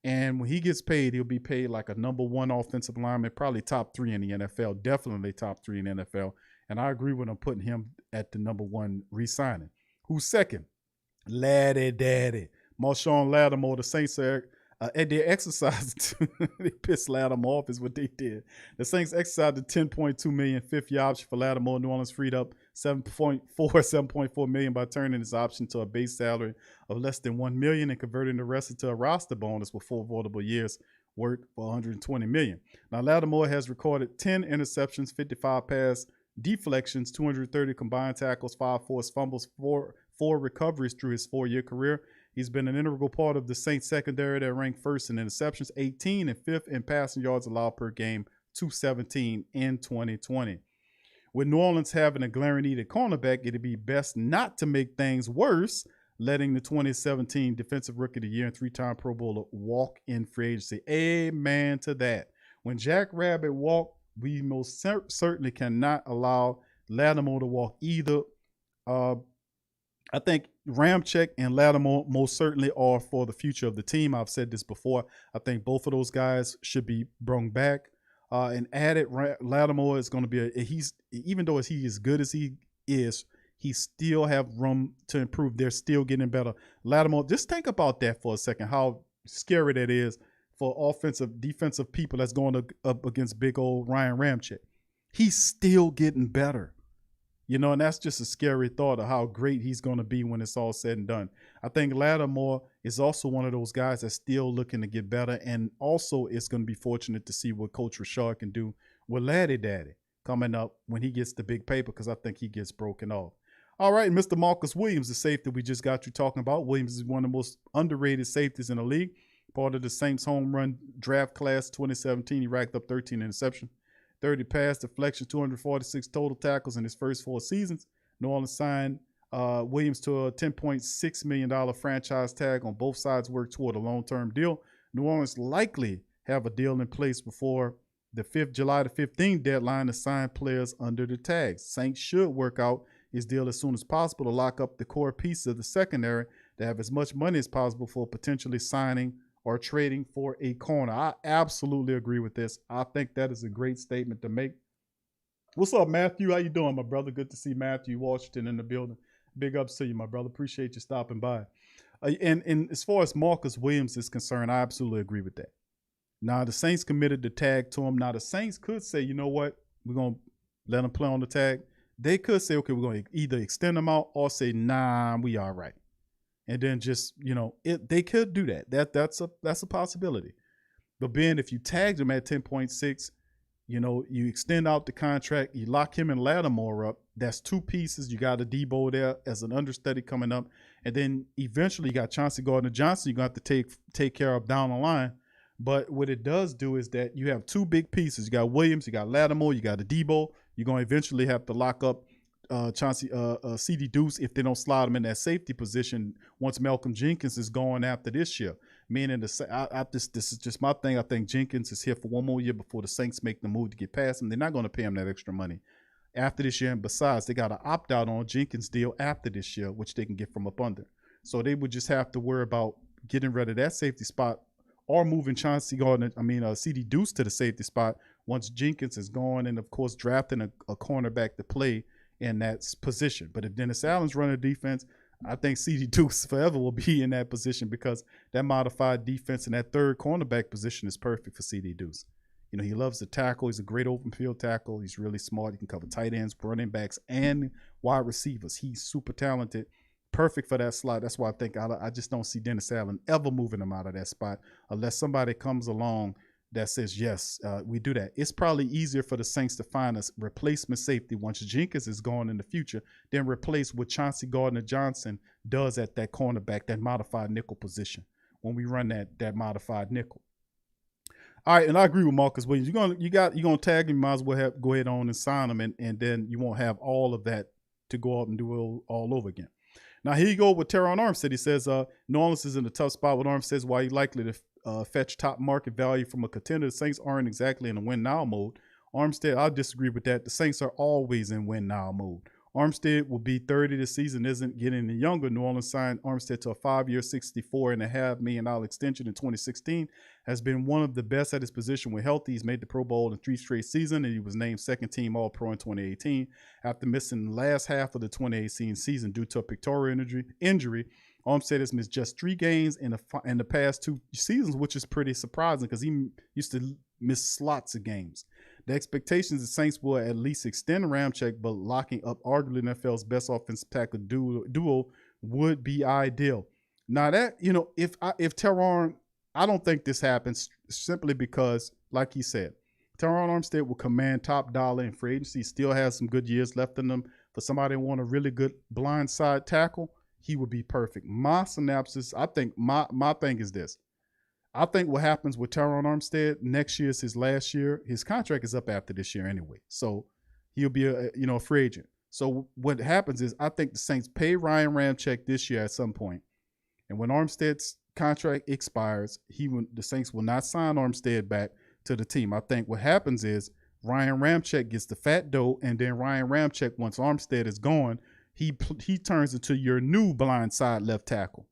And when he gets paid, he'll be paid like a number 1 offensive lineman, probably top 3 in the NFL, definitely top 3 in the NFL. And I agree with him putting him at the number 1 re-signing. Who's second? Laddie Daddy. Marshawn Lattimore. The Saints are at their exercise. They pissed Lattimore off is what they did. The Saints exercised the $10.2 million fifth-year option for Lattimore. New Orleans freed up $7.4 million by turning his option to a base salary of less than $1 million and converting the rest into a roster bonus with 4 voidable years worth for $120 million. Now, Lattimore has recorded 10 interceptions, 55 pass deflections, 230 combined tackles, 5 forced fumbles, four recoveries through his 4-year career. He's been an integral part of the Saints secondary that ranked first in interceptions, 18 and 5th in passing yards allowed per game, 217 in 2020. With New Orleans having a glaring need at cornerback, it'd be best not to make things worse, letting the 2017 Defensive Rookie of the Year and 3-time Pro Bowler walk in free agency. Amen to that. When Jack Rabbit walked, we most certainly cannot allow Lattimore to walk either. I think Ramczyk and Lattimore most certainly are for the future of the team. I've said this before. I think both of those guys should be brought back. And added, Lattimore is going to be even though he is good as he is, he still have room to improve. They're still getting better. Lattimore, just think about that for a second, how scary that is for defensive people that's going up against big old Ryan Ramczyk. He's still getting better. And that's just a scary thought of how great he's going to be when it's all said and done. I think Lattimore is also one of those guys that's still looking to get better, and also it's going to be fortunate to see what Coach Rashard can do with Laddie Daddy coming up when he gets the big paper, because I think he gets broken off. All right, Mr. Marcus Williams, the safety we just got you talking about. Williams is one of the most underrated safeties in the league. Part of the Saints home run draft class 2017, he racked up 13 interceptions. 30 pass deflections, 246 total tackles in his first 4 seasons. New Orleans signed Williams to a $10.6 million franchise tag on both sides work toward a long-term deal. New Orleans likely have a deal in place before the July the 15th deadline to sign players under the tags. Saints should work out his deal as soon as possible to lock up the core piece of the secondary to have as much money as possible for potentially signing or trading for a corner. I absolutely agree with this. I think that is a great statement to make. What's up, Matthew? How you doing, my brother? Good to see Matthew Washington in the building. Big ups to you, my brother. Appreciate you stopping by. And as far as Marcus Williams is concerned, I absolutely agree with that. Now, the Saints committed the tag to him. Now, the Saints could say, you know what? We're going to let him play on the tag. They could say, okay, we're going to either extend him out or say, nah, we all right. And then just, they could do that. That's a possibility. But Ben, if you tagged him at 10.6, you extend out the contract, you lock him and Lattimore up. That's 2 pieces. You got a Debo there as an understudy coming up. And then eventually you got Chauncey Gardner-Johnson you're going to have to take care of down the line. But what it does do is that you have 2 big pieces. You got Williams, you got Lattimore, you got a Debo. You're going to eventually have to lock up CD Deuce if they don't slide him in that safety position once Malcolm Jenkins is gone after this year. Meaning, this is just my thing. I think Jenkins is here for 1 more year before the Saints make the move to get past him. They're not going to pay him that extra money after this year. And besides, they got to opt out on Jenkins' deal after this year, which they can get from up under. So they would just have to worry about getting rid of that safety spot or moving CD Deuce to the safety spot once Jenkins is gone, and of course drafting a cornerback to play in that position. But if Dennis Allen's running defense, I think CD Deuce forever will be in that position, because that modified defense in that third cornerback position is perfect for CD Deuce. He loves to tackle. He's a great open field tackle. He's really smart. He can cover tight ends, running backs, and wide receivers. He's super talented. Perfect for that slot. That's why I think I just don't see Dennis Allen ever moving him out of that spot unless somebody comes along that says, yes, we do that. It's probably easier for the Saints to find a replacement safety once Jenkins is gone in the future than replace what Chauncey Gardner-Johnson does at that cornerback, that modified nickel position, when we run that modified nickel. All right, and I agree with Marcus Williams. You're gonna tag him, you might as well go ahead on and sign him, and then you won't have all of that to go out and do it all over again. Now, here you go with Terron Armstead. He says New Orleans is in a tough spot with Armstead, why he's likely to fetch top market value from a contender. The Saints aren't exactly in a win-now mode. Armstead, I disagree with that. The Saints are always in win-now mode. Armstead will be 30 this season, isn't getting any younger. New Orleans signed Armstead to a 5-year, $64.5 million extension in 2016. Has been one of the best at his position when healthy. He's made the Pro Bowl in 3 straight seasons, and he was named second-team All-Pro in 2018. After missing the last half of the 2018 season due to a pectoral injury, Armstead has missed just 3 games in the past 2 seasons, which is pretty surprising because he used to miss lots of games. The expectations the Saints will at least extend Ramczyk, but locking up arguably NFL's best offensive tackle duo would be ideal. Now that, if Terron I don't think this happens simply because, like he said, Teron Armstead will command top dollar in free agency. Still has some good years left in them. For somebody who want a really good blindside tackle, he would be perfect. My synopsis, I think my thing is this. I think what happens with Teron Armstead, next year is his last year. His contract is up after this year anyway. So he'll be a free agent. So what happens is I think the Saints pay Ryan Ramczyk this year at some point. And when Armstead's contract expires, the Saints will not sign Armstead back to the team. I think what happens is Ryan Ramczyk gets the fat dough, and then Ryan Ramczyk, once Armstead is gone, he turns into your new blindside left tackle.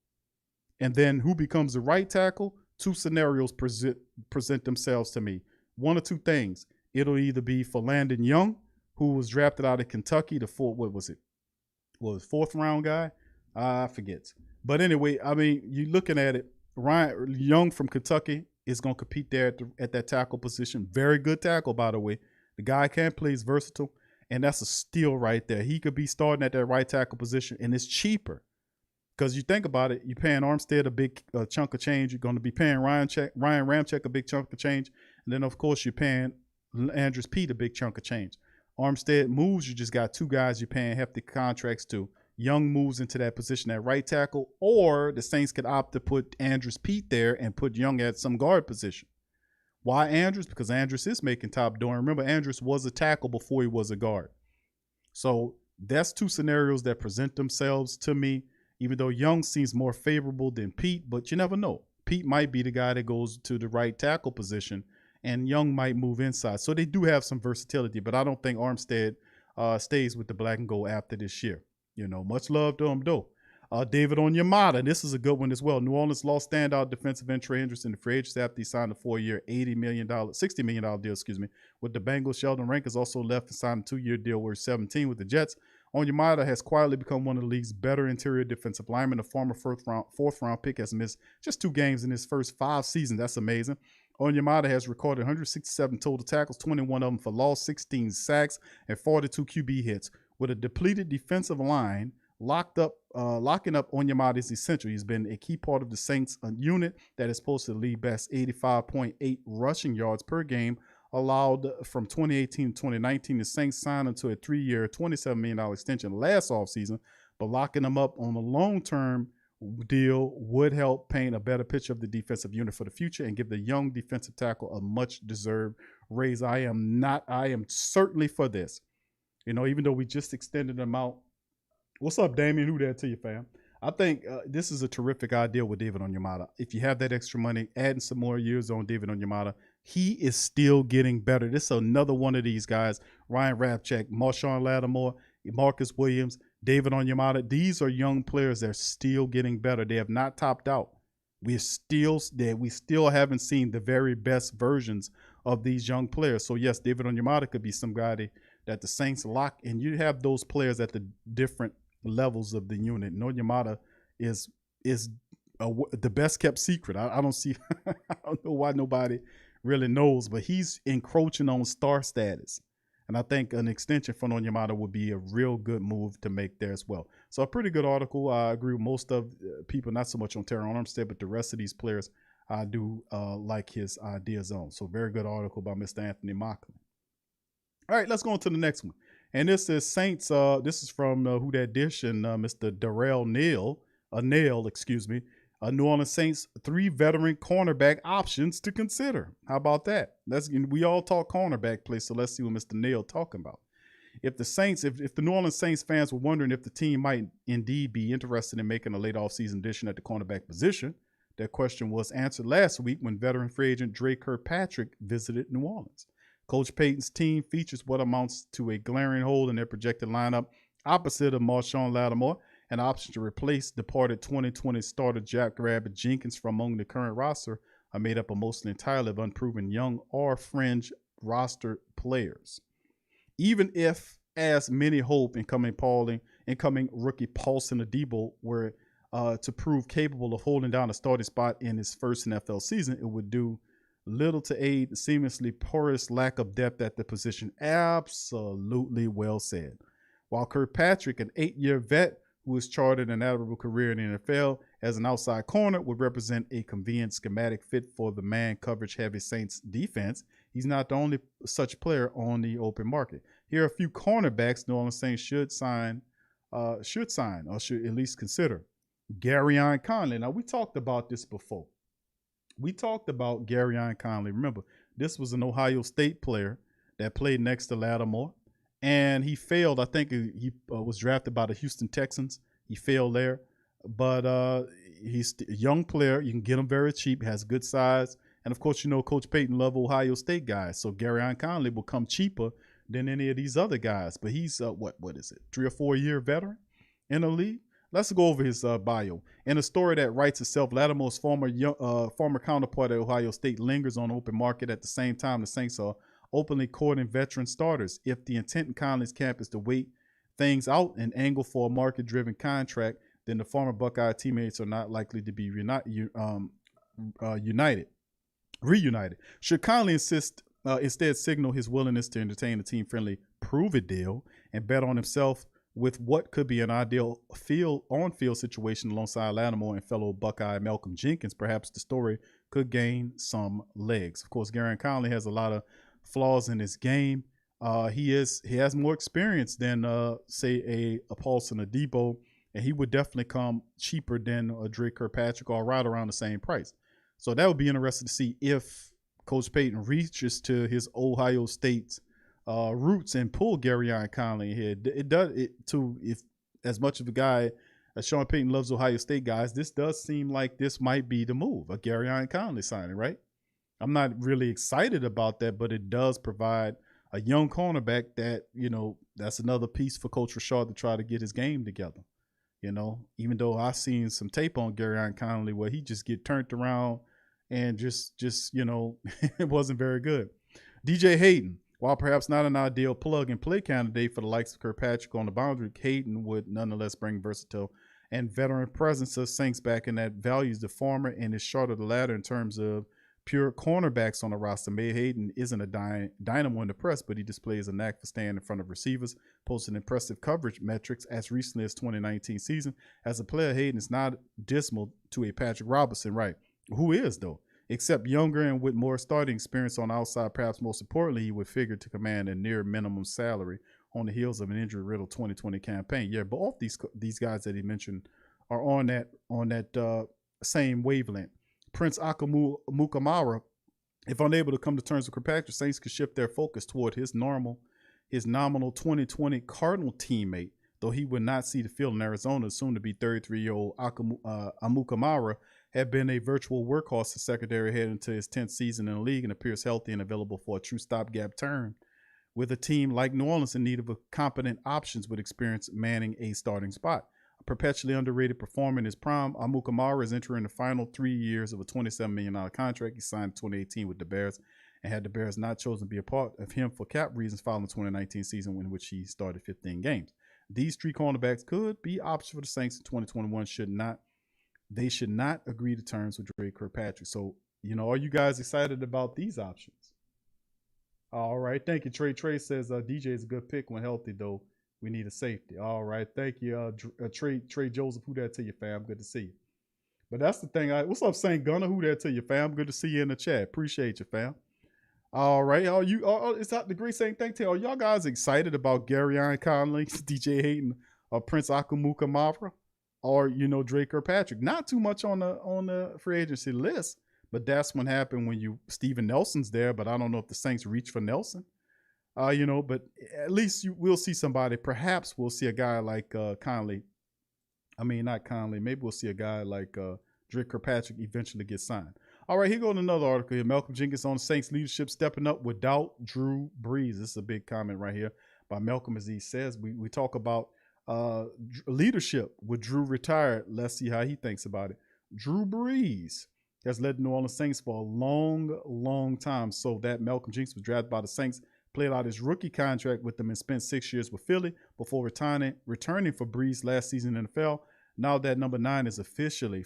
And then who becomes the right tackle? Two scenarios present themselves to me. One or two things. It'll either be for Landon Young, who was drafted out of Kentucky, fourth round guy? I forget. But anyway, I mean, you're looking at it. Ryan Young from Kentucky is going to compete there at that tackle position. Very good tackle, by the way. The guy can play, he's versatile, and that's a steal right there. He could be starting at that right tackle position, and it's cheaper. Because you think about it, you're paying Armstead a big chunk of change. You're going to be paying Ryan Ramczyk a big chunk of change. And then, of course, you're paying Andrews Pete a big chunk of change. Armstead moves, you just got two guys you're paying hefty contracts to. Young moves into that position at right tackle, or the Saints could opt to put Andrews Pete there and put Young at some guard position. Why Andrews? Because Andrews is making top dollar. Remember, Andrews was a tackle before he was a guard. So that's two scenarios that present themselves to me, even though Young seems more favorable than Pete, but you never know. Pete might be the guy that goes to the right tackle position, and Young might move inside. So they do have some versatility, but I don't think Armstead stays with the black and gold after this year. Much love to him, though. David Onyemata, this is a good one as well. New Orleans lost standout defensive end Trey Hendrickson in the free agency after he signed a 4-year, $60 million deal, with the Bengals. Sheldon Rankins also left and signed a 2-year deal worth $17 with the Jets. Onyemata has quietly become one of the league's better interior defensive linemen. A former fourth-round pick has missed just 2 games in his first 5 seasons. That's amazing. Onyemata has recorded 167 total tackles, 21 of them for loss, 16 sacks, and 42 QB hits. With a depleted defensive line, locking up Onyemata is essential. He's been a key part of the Saints unit that is supposed to lead best 85.8 rushing yards per game allowed from 2018 to 2019. The Saints signed him to a 3-year, $27 million extension last offseason, but locking him up on a long-term deal would help paint a better picture of the defensive unit for the future and give the young defensive tackle a much-deserved raise. I am certainly for this. Even though we just extended them out. What's up, Damien? Who that to you, fam? I think this is a terrific idea with David Onyemata. If you have that extra money, adding some more years on David Onyemata, he is still getting better. This is another one of these guys, Ryan Ramczyk, Marshawn Lattimore, Marcus Williams, David Onyemata. These are young players that are still getting better. They have not topped out. We still haven't seen the very best versions of these young players. So, yes, David Onyemata could be somebody that the Saints lock, and you have those players at the different levels of the unit. Onyemata is the best kept secret. I don't see, I don't know why nobody really knows, but he's encroaching on star status. And I think an extension from Onyemata would be a real good move to make there as well. So a pretty good article. I agree with most of people, not so much on Teron Armstead, but the rest of these players I do like his ideas on. So very good article by Mr. Anthony Mocklin. All right, let's go on to the next one. And this is Saints. This is from Who Dat Dish and Mr. Darrell Nail. New Orleans Saints 3 veteran cornerback options to consider. How about that? We all talk cornerback play, so let's see what Mr. Nail talking about. If the New Orleans Saints fans were wondering if the team might indeed be interested in making a late offseason addition at the cornerback position, that question was answered last week when veteran free agent Dre Kirkpatrick visited New Orleans. Coach Payton's team features what amounts to a glaring hole in their projected lineup opposite of Marshawn Lattimore, an option to replace departed 2020 starter Jack Rabbit Jenkins from among the current roster are made up of mostly entirely of unproven young or fringe roster players. Even if, as many hope, incoming rookie Paulson Adebo were to prove capable of holding down a starting spot in his first NFL season, it would do little to aid the seamlessly porous lack of depth at the position. Absolutely well said. While Kirkpatrick, an 8-year vet who has charted an admirable career in the NFL as an outside corner, would represent a convenient schematic fit for the man coverage heavy Saints defense. He's not the only such player on the open market. Here are a few cornerbacks New Orleans Saints should sign or should at least consider. Garyon Conley. Now, we talked about this before. We talked about Garyon Conley. Remember, this was an Ohio State player that played next to Lattimore, and he failed. I think he was drafted by the Houston Texans. He failed there, but he's a young player. You can get him very cheap, has good size, and of course, you know, Coach Payton loves Ohio State guys, so Garyon Conley will come cheaper than any of these other guys. But he's what is it, 3 or 4 year veteran in the league? Let's go over his bio. In a story that writes itself, Lattimore's former counterpart at Ohio State lingers on the open market. At the same time, the Saints are openly courting veteran starters. If the intent in Conley's camp is to wait things out and angle for a market-driven contract, then the former Buckeye teammates are not likely to be reunited. Should Conley instead signal his willingness to entertain a team-friendly prove-it deal and bet on himself with what could be an ideal on-field situation alongside Lattimore and fellow Buckeye Malcolm Jenkins, perhaps the story could gain some legs. Of course, Garyon Conley has a lot of flaws in his game. He has more experience than say a Paulson or Debo, and he would definitely come cheaper than a Dre Kirkpatrick, or right around the same price. So that would be interesting to see if Coach Payton reaches to his Ohio State's roots and pull Garyon Conley here. If as much of a guy as Sean Payton loves Ohio State guys, this does seem like this might be the move, a Garyon Conley signing, right? I'm not really excited about that, but it does provide a young cornerback that, you know, that's another piece for Coach Rashard to try to get his game together. You know, even though I've seen some tape on Garyon Conley where he just get turned around and just you know, it wasn't very good. DJ Hayden. While perhaps not an ideal plug-and-play candidate for the likes of Kirkpatrick on the boundary, Hayden would nonetheless bring versatile and veteran presence of Saints back in that values the former and is short of the latter in terms of pure cornerbacks on the roster. May Hayden isn't a dynamo in the press, but he displays a knack for staying in front of receivers, posting impressive coverage metrics as recently as 2019 season. As a player, Hayden is not dismal to a Patrick Robinson, right? Who is, though? Except younger and with more starting experience on the outside, perhaps most importantly, he would figure to command a near minimum salary on the heels of an injury-riddled 2020 campaign. Yeah, but all these guys that he mentioned are on that same wavelength. Prince Amukamara, if unable to come to terms with Kirkpatrick, Saints could shift their focus toward his nominal 2020 Cardinal teammate, though he would not see the field in Arizona. Soon to be 33-year-old Amukamara had been a virtual workhorse as secondary heading into his 10th season in the league and appears healthy and available for a true stopgap turn with a team like New Orleans in need of competent options with experience manning a starting spot. A perpetually underrated performer in his prime, Amukamara is entering the final 3 years of a $27 million contract he signed in 2018 with the Bears, and had the Bears not chosen to be a part of him for cap reasons following the 2019 season in which he started 15 games. These three cornerbacks could be options for the Saints in 2021. They should not agree to terms with Dre Kirkpatrick. So, you know, are you guys excited about these options? All right. Thank you, Trey. Trey says DJ is a good pick when healthy, though. We need a safety. All right. Thank you, Trey Joseph. Who that to you, fam? Good to see you. But that's the thing. What's up, Saint Gunner? Who that to you, fam? Good to see you in the chat. Appreciate you, fam. All right. Is that the great same thing? Are y'all guys excited about Garyon Conley, DJ Hayden, or Prince Amukamara? Or, you know, Dre Kirkpatrick? Not too much on the free agency list, but that's what happened when Steven Nelson's there, but I don't know if the Saints reach for Nelson. You know, but at least we'll see somebody. Perhaps we'll see a guy like Conley. I mean, not Conley. Maybe we'll see a guy like Dre Kirkpatrick eventually get signed. All right, here goes another article here. Malcolm Jenkins on Saints leadership stepping up without Drew Brees. This is a big comment right here by Malcolm, as he says. We talk about leadership with Drew retired. Let's see how he thinks about it. Drew Brees has led the New Orleans Saints for a long time. So that Malcolm Jenkins was drafted by the Saints, played out his rookie contract with them and spent 6 years with Philly before returning for Brees last season in the NFL. Now that number 9 is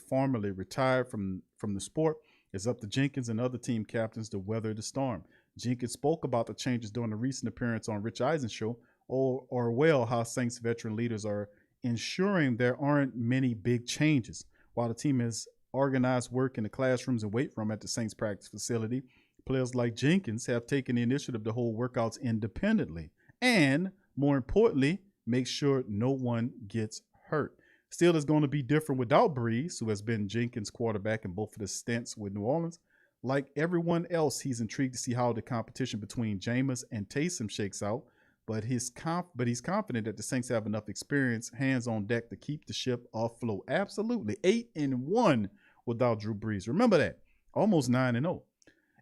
formally retired from the sport, it's up to Jenkins and other team captains to weather the storm. Jenkins spoke about the changes during a recent appearance on Rich Eisen's show, or how Saints veteran leaders are ensuring there aren't many big changes. While the team has organized work in the classrooms and weight room at the Saints practice facility, players like Jenkins have taken the initiative to hold workouts independently and, more importantly, make sure no one gets hurt. Still, it's going to be different without Breeze, who has been Jenkins' quarterback in both of the stints with New Orleans. Like everyone else, he's intrigued to see how the competition between Jameis and Taysom shakes out, but he's confident that the Saints have enough experience, hands on deck to keep the ship afloat. Absolutely. 8-1 without Drew Brees. Remember that. Almost 9-0.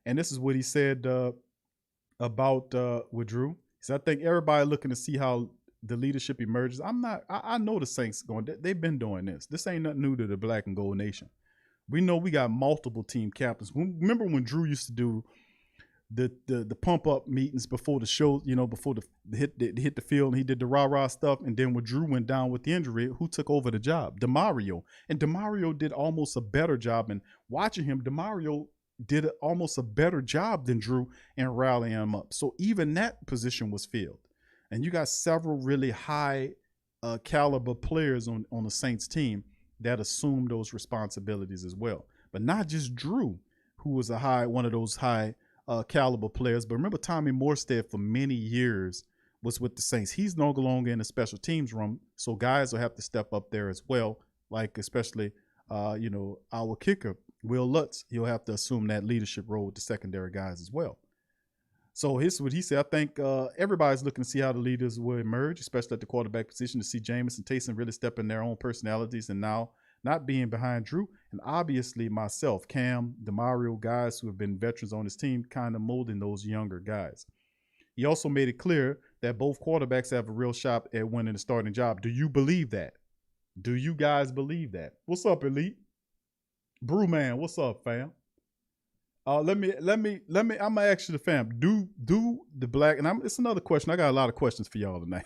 And this is what he said about with Drew. He said, I think everybody looking to see how the leadership emerges. I know the Saints going, they've been doing this. This ain't nothing new to the Black and Gold Nation. We know we got multiple team captains. Remember when Drew used to do the pump up meetings before the show, before the hit the field, and he did the rah-rah stuff. And then when Drew went down with the injury, who took over the job? DeMario. And DeMario did almost a better job. And watching him, DeMario did almost a better job than Drew in rallying him up. So even that position was filled. And you got several really high caliber players on the Saints team that assumed those responsibilities as well. But not just Drew, who was one of those high caliber players. But remember, Tommy Morstead for many years was with the Saints. He's no longer in the special teams room, so guys will have to step up there as well. Like especially, our kicker Will Lutz. He'll have to assume that leadership role with the secondary guys as well. So here's what he said. I think everybody's looking to see how the leaders will emerge, especially at the quarterback position, to see Jameis and Taysom really step in their own personalities and now not being behind Drew. And obviously myself, Cam, DeMario, guys who have been veterans on his team, kind of molding those younger guys. He also made it clear that both quarterbacks have a real shot at winning the starting job. Do you believe that? Do you guys believe that? What's up, Elite? Brewman, what's up, fam? Let me. I'm gonna ask you the fam. Do the Black, and it's another question. I got a lot of questions for y'all tonight.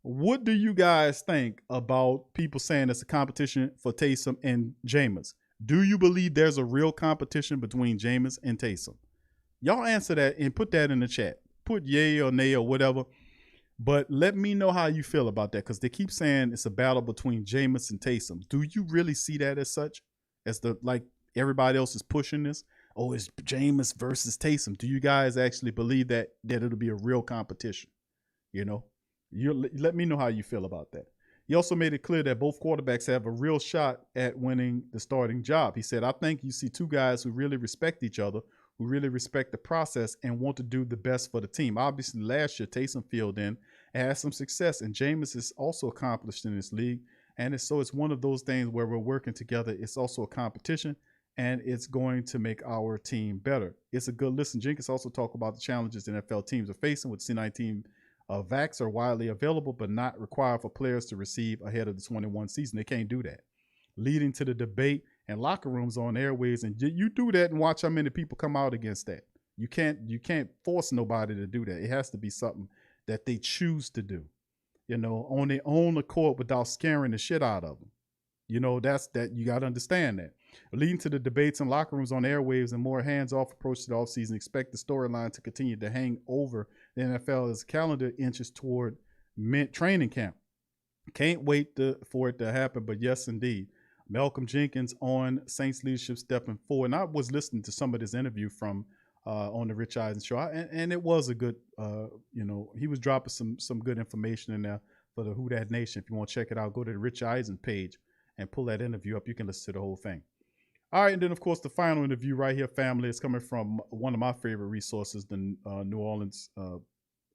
What do you guys think about people saying it's a competition for Taysom and Jameis? Do you believe there's a real competition between Jameis and Taysom? Y'all answer that and put that in the chat. Put yay or nay or whatever. But let me know how you feel about that, because they keep saying it's a battle between Jameis and Taysom. Do you really see that as such? As everybody else is pushing this? Oh, it's Jameis versus Taysom. Do you guys actually believe that it'll be a real competition? You let me know how you feel about that. He also made it clear that both quarterbacks have a real shot at winning the starting job. He said, I think you see two guys who really respect each other, who really respect the process and want to do the best for the team. Obviously, last year, Taysom filled in and had some success, and Jameis is also accomplished in this league. And it's one of those things where we're working together. It's also a competition, and it's going to make our team better. It's a good listen. Jenkins also talked about the challenges NFL teams are facing with C19 vax are widely available, but not required for players to receive ahead of the 21 season. They can't do that. Leading to the debate and locker rooms on airways. And you do that and watch how many people come out against that. You can't force nobody to do that. It has to be something that they choose to do, on their own accord without scaring the shit out of them. You got to understand that. Leading to the debates in locker rooms on airwaves and more hands-off approach to the offseason. Expect the storyline to continue to hang over the NFL as calendar inches toward training camp. Can't wait for it to happen, but yes, indeed. Malcolm Jenkins on Saints leadership stepping forward. And I was listening to some of this interview from on the Rich Eisen show, and it was a good, he was dropping some good information in there for the Who Dat Nation. If you want to check it out, go to the Rich Eisen page and pull that interview up. You can listen to the whole thing. All right, and then, of course, the final interview right here, family, is coming from one of my favorite resources, the New Orleans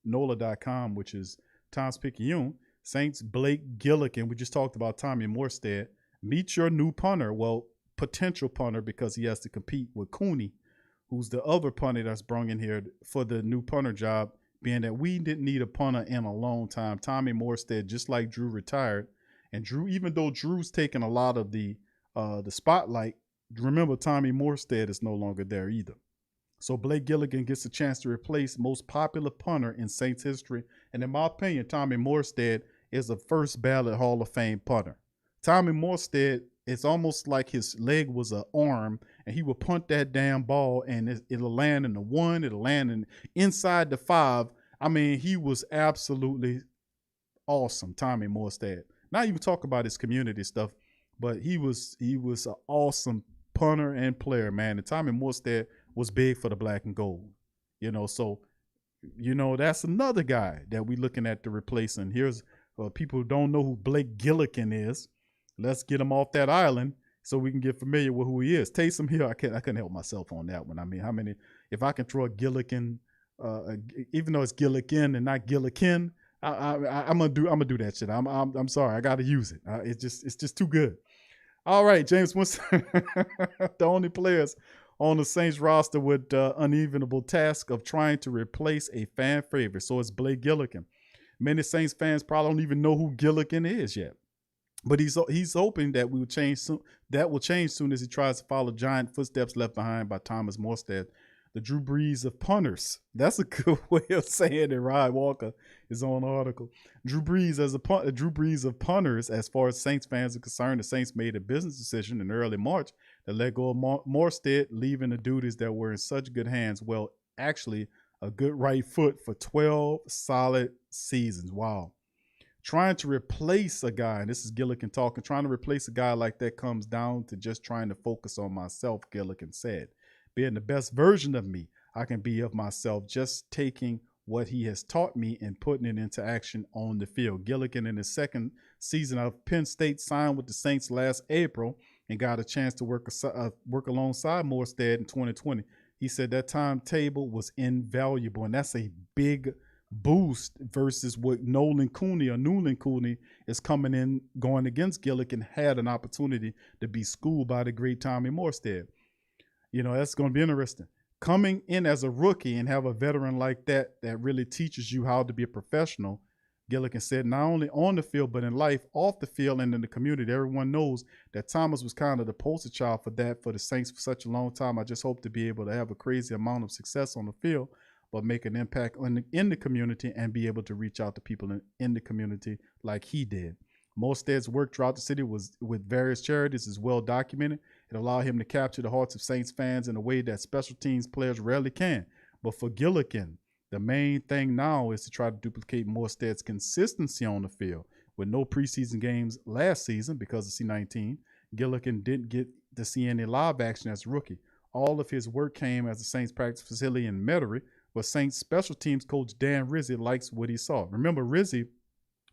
NOLA.com, which is Tom's Picayune. Saints Blake Gillikin. We just talked about Tommy Morstead. Meet your new punter. Well, potential punter, because he has to compete with Cooney, who's the other punter that's brought in here for the new punter job, being that we didn't need a punter in a long time. Tommy Morstead, just like Drew, retired. And Drew, even though Drew's taking a lot of the spotlight, remember Tommy Morstead is no longer there either. So Blake Gillikin gets a chance to replace most popular punter in Saints history. And in my opinion, Tommy Morstead is a first ballot Hall of Fame punter. Tommy Morstead, it's almost like his leg was an arm, and he would punt that damn ball, and it'll land in the 1, it'll land inside the 5. I mean, he was absolutely awesome. Tommy Morstead. Not even talk about his community stuff, but he was an awesome punter and player, man. And Tommy Morstead was big for the black and gold. So that's another guy that we looking at to replace. And here's people who don't know who Blake Gillikin is. Let's get him off that island so we can get familiar with who he is. Taysom Hill, I couldn't help myself on that one. I mean, how many? If I can throw a Gillikin, even though it's Gillikin and not Gillikin, I'm gonna do that shit. I'm sorry, I gotta use it. It's just too good. All right, James Winston, the only players on the Saints roster with unevenable task of trying to replace a fan favorite. So it's Blake Gillikin. Many Saints fans probably don't even know who Gillikin is yet. But he's hoping that will change soon. That will change soon as he tries to follow giant footsteps left behind by Thomas Morstead, the Drew Brees of punters. That's a good way of saying it. Rod Walker is on the article. Drew Brees of punters. As far as Saints fans are concerned, the Saints made a business decision in early March to let go of Morstead, leaving the duties that were in such good hands. Well, actually, a good right foot for 12 solid seasons. Wow. Trying to replace a guy, and this is Gillikin talking, trying to replace a guy like that comes down to just trying to focus on myself, Gillikin said. Being the best version of me I can be of myself, just taking what he has taught me and putting it into action on the field. Gillikin, in his second season of Penn State, signed with the Saints last April and got a chance to work alongside Morstead in 2020. He said that timetable was invaluable, and that's a big boost versus what Newland Cooney is coming in going against Gillikin, had an opportunity to be schooled by the great Tommy Morstead. That's going to be interesting. Coming in as a rookie and have a veteran like that really teaches you how to be a professional, Gillikin said, not only on the field, but in life, off the field, and in the community. Everyone knows that Thomas was kind of the poster child for that for the Saints for such a long time. I just hope to be able to have a crazy amount of success on the field, but make an impact in the community and be able to reach out to people in the community like he did. Morstead's work throughout the city with various charities is well documented. It allowed him to capture the hearts of Saints fans in a way that special teams players rarely can. But for Gillikin, the main thing now is to try to duplicate Morstead's consistency on the field. With no preseason games last season because of C-19, Gillikin didn't get to see any live action as a rookie. All of his work came as the Saints practice facility in Metairie, but Saints special teams coach Dan Rizzi likes what he saw. Remember, Rizzi,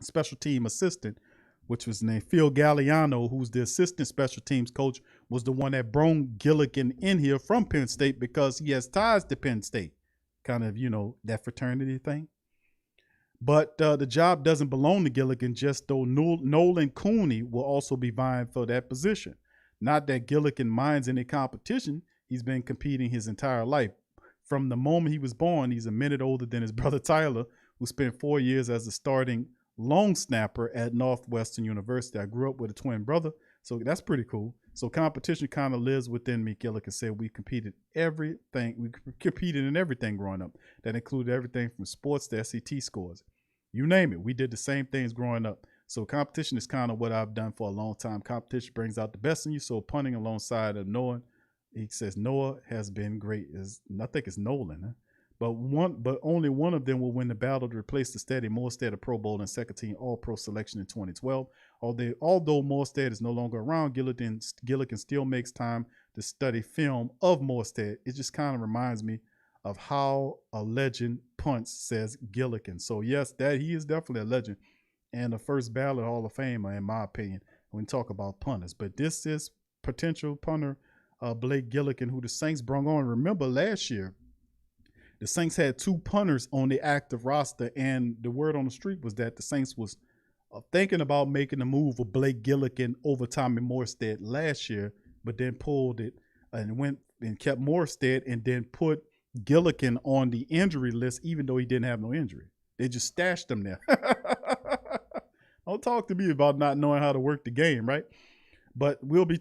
special team assistant, which was named Phil Galliano, who's the assistant special teams coach, was the one that brought Gillikin in here from Penn State because he has ties to Penn State. Kind of, that fraternity thing. But the job doesn't belong to Gillikin, just though Nolan Cooney will also be vying for that position. Not that Gillikin minds any competition. He's been competing his entire life. From the moment he was born, he's a minute older than his brother Tyler, who spent 4 years as a starting long snapper at Northwestern University. I grew up with a twin brother, so that's pretty cool. So competition kind of lives within me. Gillikin said we competed in everything growing up. That included everything from sports to SAT scores. You name it. We did the same things growing up. So competition is kind of what I've done for a long time. Competition brings out the best in you. So punting alongside of Noah, he says Noah has been great. I think it's Nolan, huh? But only one of them will win the battle to replace the steady Morstead, a Pro Bowl and second team All-Pro selection in 2012. Although Morstead is no longer around, Gillikin still makes time to study film of Morstead. It just kind of reminds me of how a legend punts, says Gillikin. So yes, he is definitely a legend and a first ballot Hall of Famer, in my opinion, when we talk about punters. But this is potential punter Blake Gillikin, who the Saints brought on. Remember last year, the Saints had 2 punters on the active roster, and the word on the street was that the Saints was thinking about making a move with Blake Gillikin over Tommy Morstead last year, but then pulled it and went and kept Morstead and then put Gillikin on the injury list, even though he didn't have no injury. They just stashed him there. Don't talk to me about not knowing how to work the game, right? But we'll be,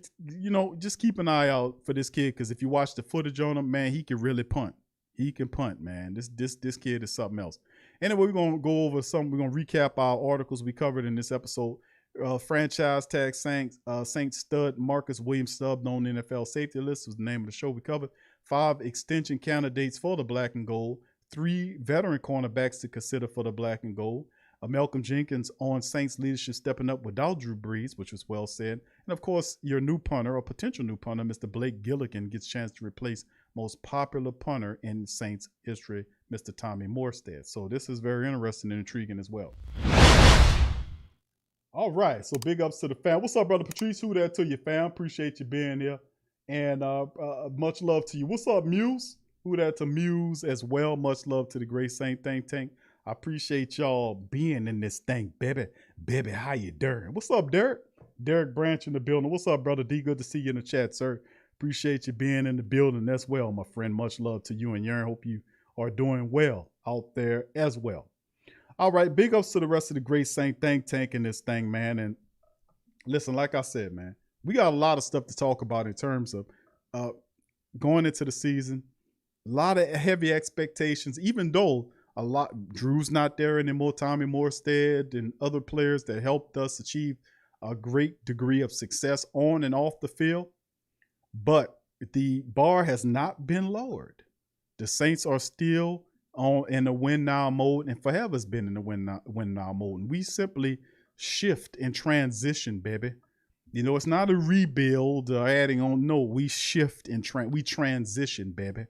just keep an eye out for this kid, because if you watch the footage on him, man, he can really punt. He can punt, man. This kid is something else. Anyway, we're going to go over we're going to recap our articles we covered in this episode. Franchise tag Saints stud Marcus Williams snubbed on the NFL safety list was the name of the show we covered. 5 extension candidates for the black and gold. 3 veteran cornerbacks to consider for the black and gold. Malcolm Jenkins on Saints leadership stepping up without Drew Brees, which was well said. And of course, your new punter or potential new punter, Mr. Blake Gilligan, gets a chance to replace most popular punter in Saints history, Mr. Tommy Morstead. So this is very interesting and intriguing as well. All right, so big ups to the fam. What's up, brother Patrice? Who that to you, fam? Appreciate you being here, and much love to you. What's up, Muse? Who that to Muse as well? Much love to the great Saint Think Tank. I appreciate y'all being in this thing, baby. Baby, how you doing? What's up, Derek? Derek Branch in the building. What's up, brother D? Good to see you in the chat, sir. Appreciate you being in the building as well, my friend. Much love to you and Yearn. Hope you are doing well out there as well. All right, big ups to the rest of the great Saint Think Tank in this thing, man. And listen, like I said, man, we got a lot of stuff to talk about in terms of going into the season. A lot of heavy expectations, even though Drew's not there anymore, Tommy Morstead and other players that helped us achieve a great degree of success on and off the field. But the bar has not been lowered. The Saints are still in the win now mode, and forever has been in the win now mode. And we simply shift and transition, baby. You know, it's not a rebuild or adding on. No, we shift and we transition, baby.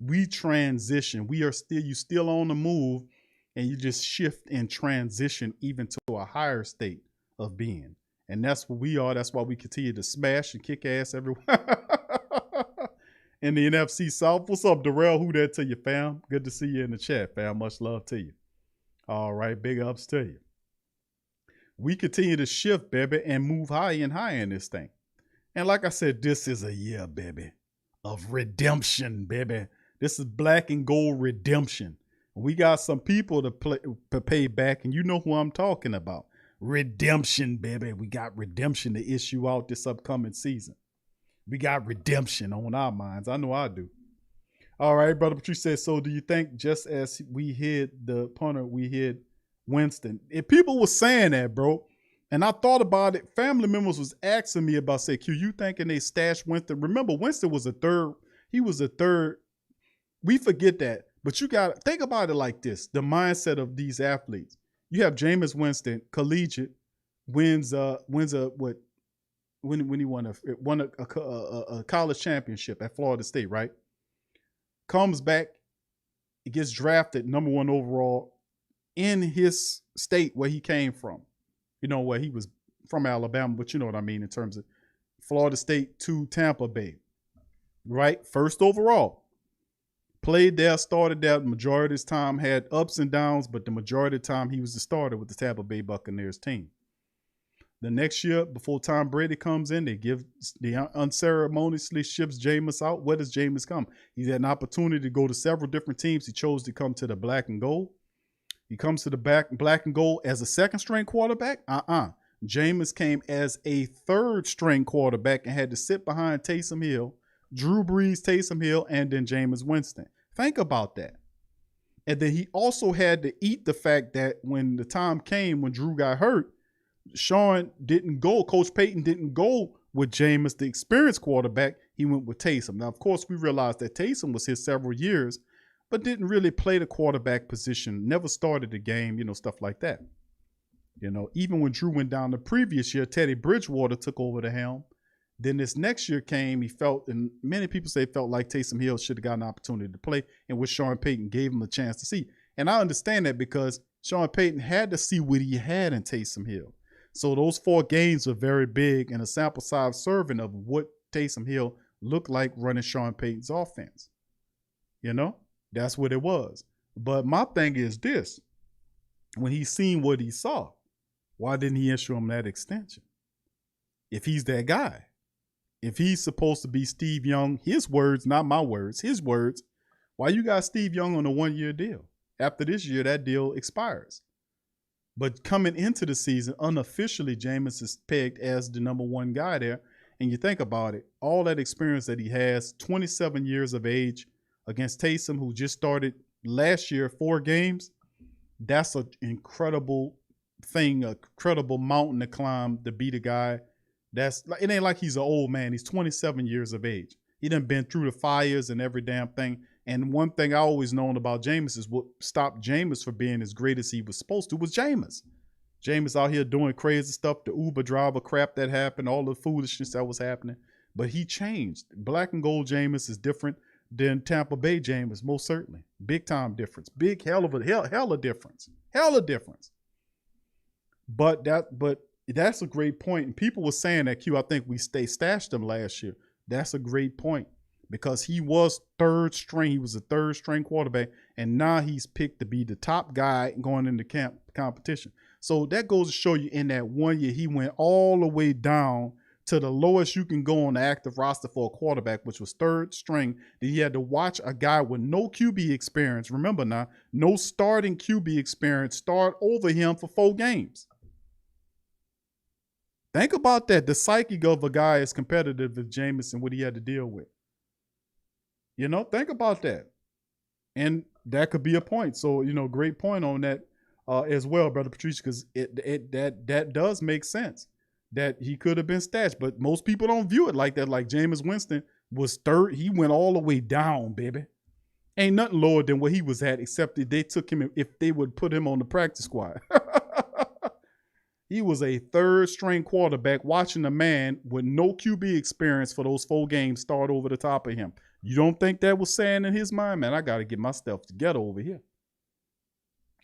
We transition. You still on the move, and you just shift and transition even to a higher state of being. And that's what we are. That's why we continue to smash and kick ass everywhere. In the NFC South. What's up, Darrell? Who that to you, fam? Good to see you in the chat, fam. Much love to you. All right, big ups to you. We continue to shift, baby, and move higher and higher in this thing. And like I said, this is a year, baby, of redemption, baby. This is black and gold redemption. We got some people to pay back, and you know who I'm talking about. Redemption, baby. We got redemption to issue out this upcoming season. We got redemption on our minds. I know I do. All right, Brother Patrice says, so do you think just as we hid the punter, we hid Winston? If people were saying that, bro, and I thought about it, family members was asking me about, say, Q, you thinking they stashed Winston? Remember, Winston was a third. He was a third. We forget that. But you got to think about it like this, the mindset of these athletes. You have Jameis Winston, collegiate, wins when he won a college championship at Florida State, right? Comes back, he gets drafted number 1 overall in his state where he came from. You know, where he was from Alabama, but you know what I mean in terms of Florida State to Tampa Bay, right? First overall. Played there, started there, majority of his time, had ups and downs, but the majority of the time he was the starter with the Tampa Bay Buccaneers team. The next year, before Tom Brady comes in, they unceremoniously ships Jameis out. Where does Jameis come? He's had an opportunity to go to several different teams. He chose to come to the black and gold. He comes to the black and gold as a second-string quarterback? Jameis came as a third-string quarterback and had to sit behind Taysom Hill, Drew Brees, Taysom Hill, and then Jameis Winston. Think about that. And then he also had to eat the fact that when the time came when Drew got hurt, Sean didn't go, Coach Payton didn't go with Jameis, the experienced quarterback. He went with Taysom. Now, of course, we realized that Taysom was here several years, but didn't really play the quarterback position, never started the game, you know, stuff like that. You know, even when Drew went down the previous year, Teddy Bridgewater took over the helm. Then this next year came, he felt, and many people say felt like Taysom Hill should have gotten an opportunity to play, and which Sean Payton gave him a chance to see. And I understand that because Sean Payton had to see what he had in Taysom Hill. So those 4 games are very big and a sample size serving of what Taysom Hill looked like running Sean Payton's offense. You know, that's what it was. But my thing is this. When he seen what he saw, why didn't he issue him that extension? If he's that guy. If he's supposed to be Steve Young, his words, not my words, his words, why you got Steve Young on a 1-year deal? After this year, that deal expires. But coming into the season, unofficially, Jameis is pegged as the number 1 guy there. And you think about it, all that experience that he has, 27 years of age against Taysom, who just started last year, 4 games. That's an incredible thing, a credible mountain to climb to beat a guy. It ain't like he's an old man. He's 27 years of age. He done been through the fires and every damn thing. And one thing I always known about Jameis is what stopped Jameis from being as great as he was supposed to was Jameis. Jameis out here doing crazy stuff, the Uber driver crap that happened, all the foolishness that was happening. But he changed. Black and gold Jameis is different than Tampa Bay Jameis, most certainly. Big time difference. Big hell of difference. Hell of difference. But that's a great point. And people were saying that, Q, I think we stashed him last year. That's a great point. Because he was third string. He was a third string quarterback. And now he's picked to be the top guy going into competition. So that goes to show you in that 1 year, he went all the way down to the lowest you can go on the active roster for a quarterback, which was third string. Then he had to watch a guy with no QB experience. Remember now, no starting QB experience start over him for 4 games. Think about that. The psyche of a guy as competitive as Jameis and what he had to deal with. Think about that. And that could be a point. So, great point on that as well, Brother Patricia, because that does make sense that he could have been stashed. But most people don't view it like that. Like Jameis Winston was third. He went all the way down, baby. Ain't nothing lower than what he was at, except that they took him, if they would put him on the practice squad. He was a third string quarterback watching a man with no QB experience for those 4 games start over the top of him. You don't think that was saying in his mind, man, I got to get my stuff together over here.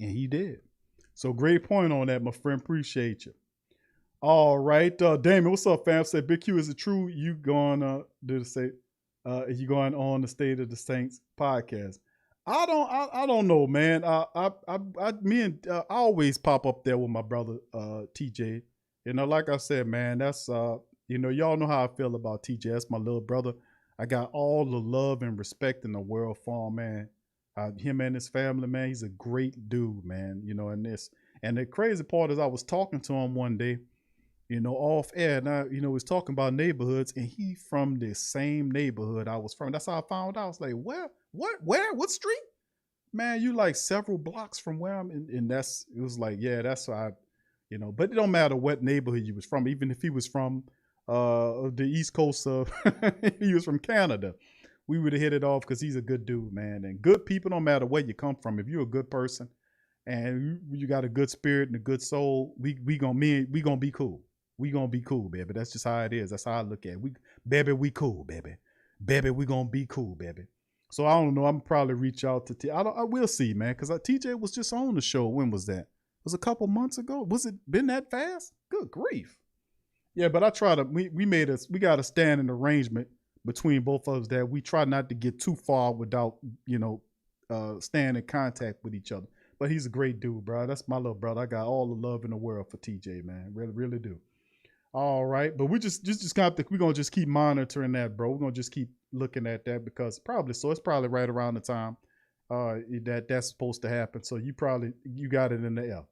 And he did. So great point on that, my friend. Appreciate you. All right. Damon, what's up, fam? Say, Big Q, is it true you going on the State of the Saints podcast? I don't know, man. I always pop up there with my brother TJ. Like I said, man, that's y'all know how I feel about TJ. That's my little brother. I got all the love and respect in the world for him, man. Him and his family, man, he's a great dude, man. And the crazy part is I was talking to him one day, off air, and I, was talking about neighborhoods, and he from the same neighborhood I was from. That's how I found out. I was like, where, what street? Man, you like several blocks from where I'm in. And it was like, yeah, that's why but it don't matter what neighborhood you was from, even if he was from the East Coast of, he was from Canada. We would have hit it off because he's a good dude, man. And good people, no matter where you come from, if you're a good person and you got a good spirit and a good soul, we gonna be cool. We gonna be cool, baby. That's just how it is. That's how I look at it. We cool, baby. Baby, we gonna be cool, baby. So I don't know. I'm probably reach out to I will see, man, because TJ was just on the show. When was that? It was a couple months ago. Was it been that fast? Good grief. Yeah, but I try to. We got a standing arrangement between both of us that we try not to get too far without, staying in contact with each other. But he's a great dude, bro. That's my little brother. I got all the love in the world for TJ, man. Really, really do. All right. But we just kind of we're going to just keep monitoring that, bro. We're going to just keep looking at that because it's probably right around the time that's supposed to happen. So you got it in the air.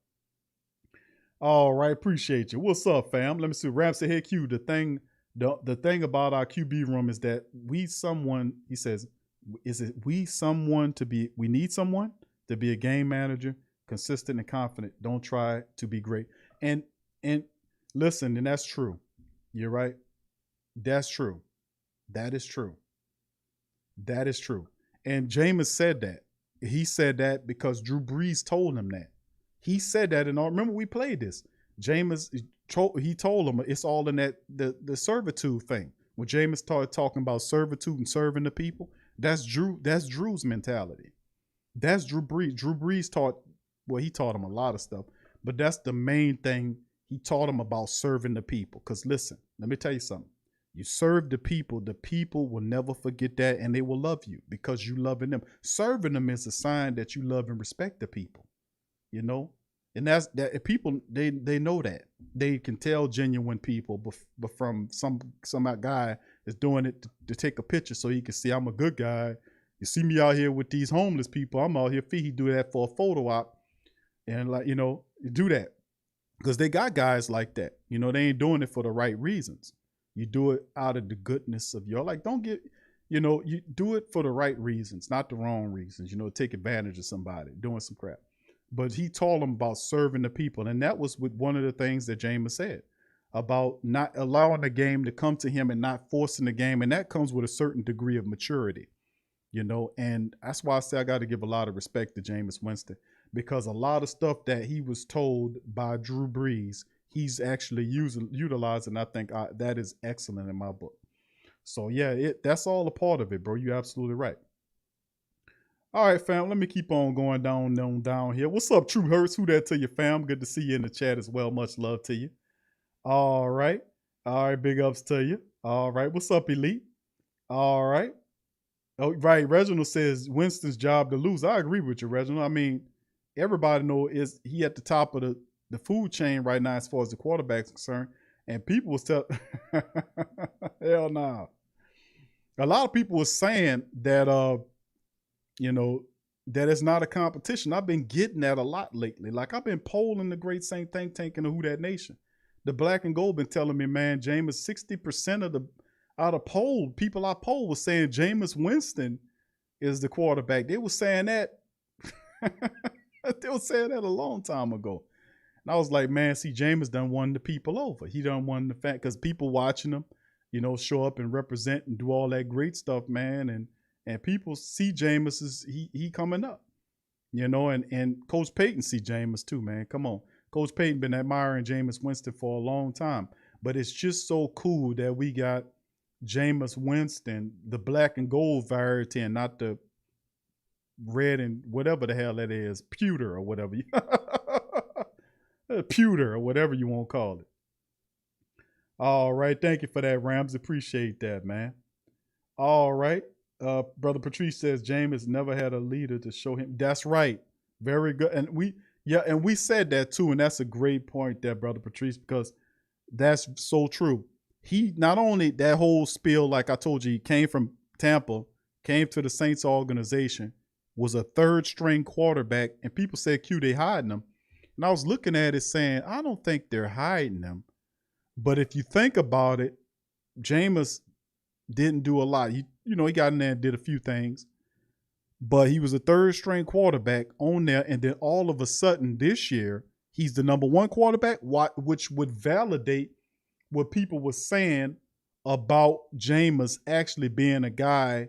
All right. Appreciate you. What's up, fam? Let me see. Ram said, hey, Q, the thing about our QB room is that we need someone to be a game manager, consistent and confident. Don't try to be great. And listen, and that's true. You're right. That's true. That is true. That is true. And Jameis said that. He said that because Drew Brees told him that. He said that, and remember we played this. Jameis, he told him it's all in that the servitude thing. When Jameis started talking about servitude and serving the people, that's Drew's mentality. That's Drew Brees. Drew Brees he taught him a lot of stuff, but that's the main thing. He taught him about serving the people. Because listen, let me tell you something. You serve the people will never forget that, and they will love you because you loving them. Serving them is a sign that you love and respect the people. And that's that. People they know that. They can tell genuine people, but from some guy is doing it to take a picture so he can see I'm a good guy. You see me out here with these homeless people. I'm out here. He do that for a photo op, and you do that because they got guys like that. They ain't doing it for the right reasons. You do it out of the goodness of your don't get. You do it for the right reasons, not the wrong reasons. Take advantage of somebody doing some crap. But he told him about serving the people. And that was one of the things that Jameis said about not allowing the game to come to him and not forcing the game. And that comes with a certain degree of maturity. you know, and that's why I say I got to give a lot of respect to Jameis Winston, because a lot of stuff that he was told by Drew Brees, he's actually utilizing. I think that is excellent in my book. So yeah, that's all a part of it, bro. You're absolutely right. All right, fam. Let me keep on going down here. What's up, True Hurts? Who that to you, fam? Good to see you in the chat as well. Much love to you. All right. Big ups to you. All right. What's up, Elite? All right. Oh, right. Reginald says Winston's job to lose. I agree with you, Reginald. I mean, everybody know he at the top of the food chain right now as far as the quarterback's concerned. And people was hell nah. A lot of people were saying that that it's not a competition. I've been getting that a lot lately. Like I've been polling the great Saint think tank in the Who Dat Nation. The Black and Gold been telling me, man, Jameis, 60% of out of people I polled was saying Jameis Winston is the quarterback. They were saying that. They were saying that a long time ago. And I was like, man, see, Jameis done won the people over. He done won the fact because people watching him, show up and represent and do all that great stuff, man. And people see Jameis as he coming up, and Coach Payton see Jameis too, man. Come on. Coach Payton been admiring Jameis Winston for a long time. But it's just so cool that we got Jameis Winston, the Black and Gold variety, and not the red and whatever the hell that is, pewter or whatever. Pewter or whatever you want to call it. All right. Thank you for that, Rams. Appreciate that, man. All right. Brother Patrice says Jameis never had a leader to show him. That's right. Very good. And we said that too. And that's a great point there, Brother Patrice, because that's so true. He not only that whole spiel, like I told you, he came from Tampa, came to the Saints organization, was a third string quarterback, and people said, Q, they hiding him. And I was looking at it saying, I don't think they're hiding him. But if you think about it, Jameis didn't do a lot. He got in there and did a few things. But he was a third string quarterback on there. And then all of a sudden this year, he's the number one quarterback, which would validate what people were saying about Jameis actually being a guy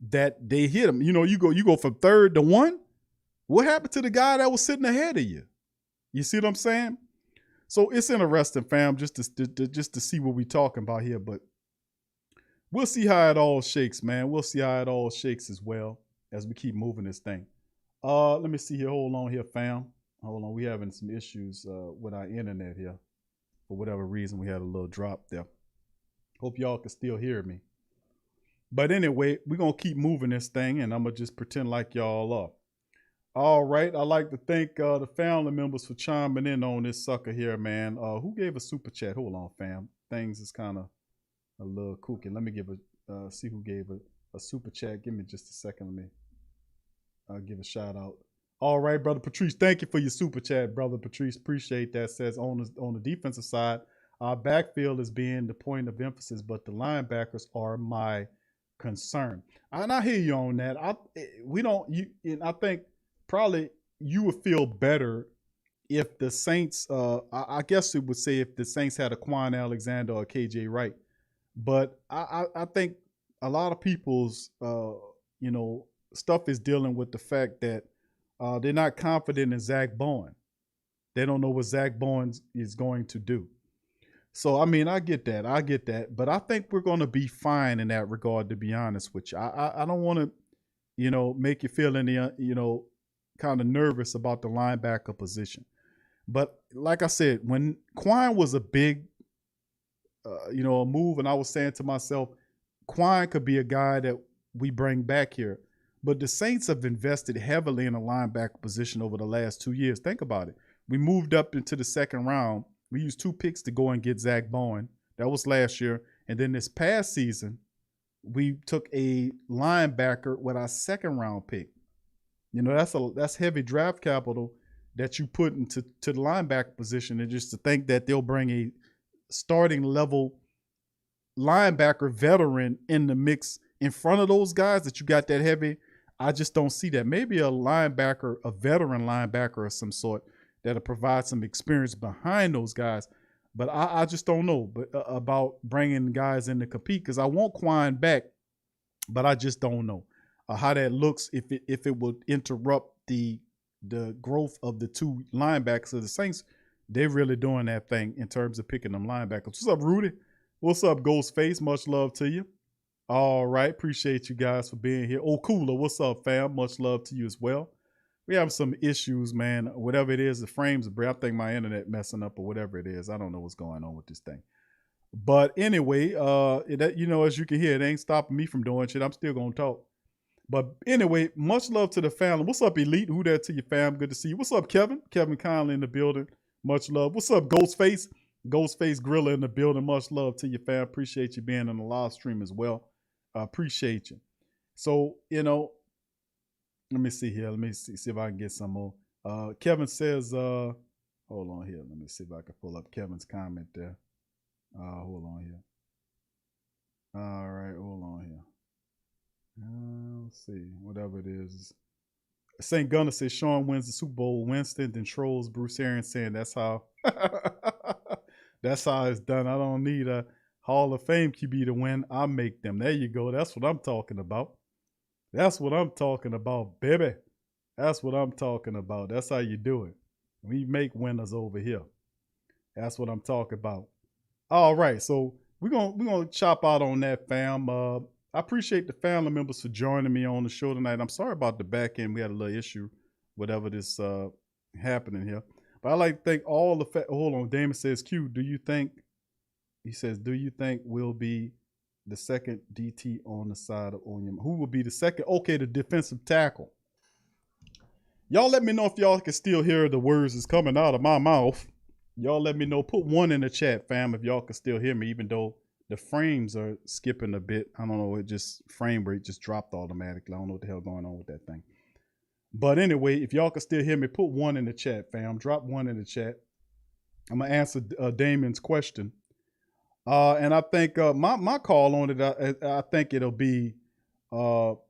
that they hit him. You go from third to one. What happened to the guy that was sitting ahead of you? You see what I'm saying? So it's interesting, fam, just to see what we're talking about here. But we'll see how it all shakes, man. We'll see how it all shakes as well as we keep moving this thing. Let me see here. Hold on here, fam. Hold on. We having some issues with our internet here. For whatever reason, we had a little drop there. Hope y'all can still hear me. But anyway, we're going to keep moving this thing, and I'm going to just pretend like y'all are. All right. I'd like to thank the family members for chiming in on this sucker here, man. Who gave a super chat? Hold on, fam. Things is kind of a little kooky. Let me see who gave a super chat. Give me just a second. I'll give a shout out. All right, Brother Patrice. Thank you for your super chat, Brother Patrice. Appreciate that. Says on the defensive side, our backfield is being the point of emphasis, but the linebackers are my concern. And I hear you on that. I think probably you would feel better if the Saints, I guess it would say if the Saints had a Quan Alexander or a KJ Wright. But I think a lot of people's, stuff is dealing with the fact that they're not confident in Zach Bowen. They don't know what Zach Bowen is going to do. So, I mean, I get that. But I think we're going to be fine in that regard, to be honest with you. I don't want to, make you feel any, kind of nervous about the linebacker position. But like I said, when Quan was a big, a move, and I was saying to myself, Quan could be a guy that we bring back here. But the Saints have invested heavily in a linebacker position over the last 2 years. Think about it. We moved up into the second round. We used 2 picks to go and get Zach Bowen. That was last year. And then this past season, we took a linebacker with our second round pick. That's heavy draft capital that you put into the linebacker position, and just to think that they'll bring a starting level linebacker veteran in the mix in front of those guys that you got that heavy. I just don't see that. Maybe a linebacker, a veteran linebacker of some sort that'll provide some experience behind those guys. But I just don't know about bringing guys in to compete, because I want Quan back, but I just don't know. how that looks if it would interrupt the growth of the two linebackers of the Saints. They're really doing that thing in terms of picking them linebackers. What's up, Rudy? What's up, Ghostface? Much love to you. All right, appreciate you guys for being here. Oh, Cooler, what's up, fam? Much love to you as well. We have some issues, man. Whatever it is, the frames are, I think my internet messing up or whatever it is. I don't know what's going on with this thing. But anyway, as you can hear, it ain't stopping me from doing shit. I'm still gonna talk. But anyway, much love to the family. What's up, Elite? Who that to your fam? Good to see you. What's up, Kevin? Kevin Conley in the building. Much love. What's up, Ghostface? Ghostface Griller in the building. Much love to your fam. Appreciate you being on the live stream as well. Appreciate you. So, let me see here. Let me see if I can get some more. Kevin says, hold on here. Let me see if I can pull up Kevin's comment there. Hold on here. All right, hold on here. Let's see. Whatever it is. St. Gunnar says Sean wins the Super Bowl. Winston then trolls Bruce Arians saying that's how that's how it's done. I don't need a Hall of Fame QB to win. I make them. There you go. That's what I'm talking about. That's what I'm talking about, baby. That's what I'm talking about. That's how you do it. We make winners over here. That's what I'm talking about. All right, so we're gonna chop out on that, fam. I appreciate the family members for joining me on the show tonight. I'm sorry about the back end. We had a little issue, whatever this happening here. But I like to thank all the hold on. Damon says, Q, do you think we'll be the second DT on the side of Onyema? Who will be the second? Okay, the defensive tackle. Y'all let me know if y'all can still hear the words that's coming out of my mouth. Y'all let me know. Put one in the chat, fam, if y'all can still hear me, even though the frames are skipping a bit. I don't know. It just frame rate just dropped automatically. I don't know what the hell going on with that thing. But anyway, if y'all can still hear me, put one in the chat, fam. Drop one in the chat. I'm going to answer Damon's question. And I think my call on it, I think it'll be Tanu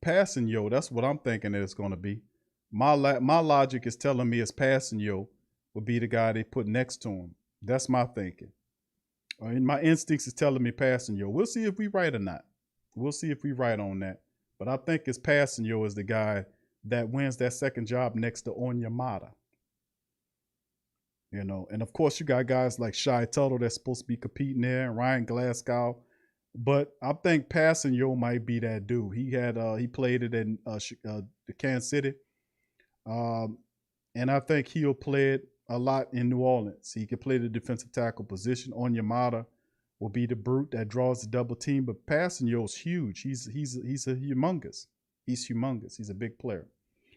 Passanio. That's what I'm thinking that it's going to be. My logic is telling me it's Passanio will be the guy they put next to him. That's my thinking. And my instincts is telling me Passanio. We'll see if we right or not. We'll see if we right on that. But I think it's Passanio is the guy that wins that second job next to Onyemata. And of course you got guys like Shai Tuttle that's supposed to be competing there, and Ryan Glasgow. But I think Passanio might be that dude. He played it in the Kansas City. And I think he'll play it a lot in New Orleans. He could play the defensive tackle position. Onyemata will be the brute that draws the double team. But Passanio's huge. He's a humongous. He's humongous. He's a big player.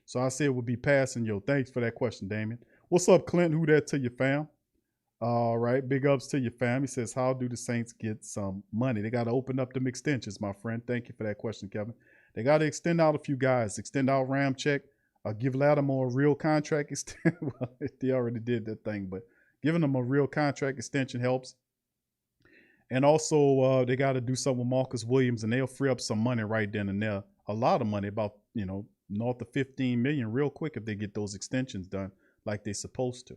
So I say it would be Passanio. Thanks for that question, Damien. What's up, Clint? Who that to your fam? All right. Big ups to your fam. He says, how do the Saints get some money? They got to open up them extensions, my friend. Thank you for that question, Kevin. They got to extend out a few guys. Extend out Ramczyk. Give Lattimore a real contract extension. Well, they already did that thing, but giving them a real contract extension helps. And also, they got to do something with Marcus Williams, and they'll free up some money right then and there. A lot of money, about, north of $15 million real quick if they get those extensions done like they're supposed to.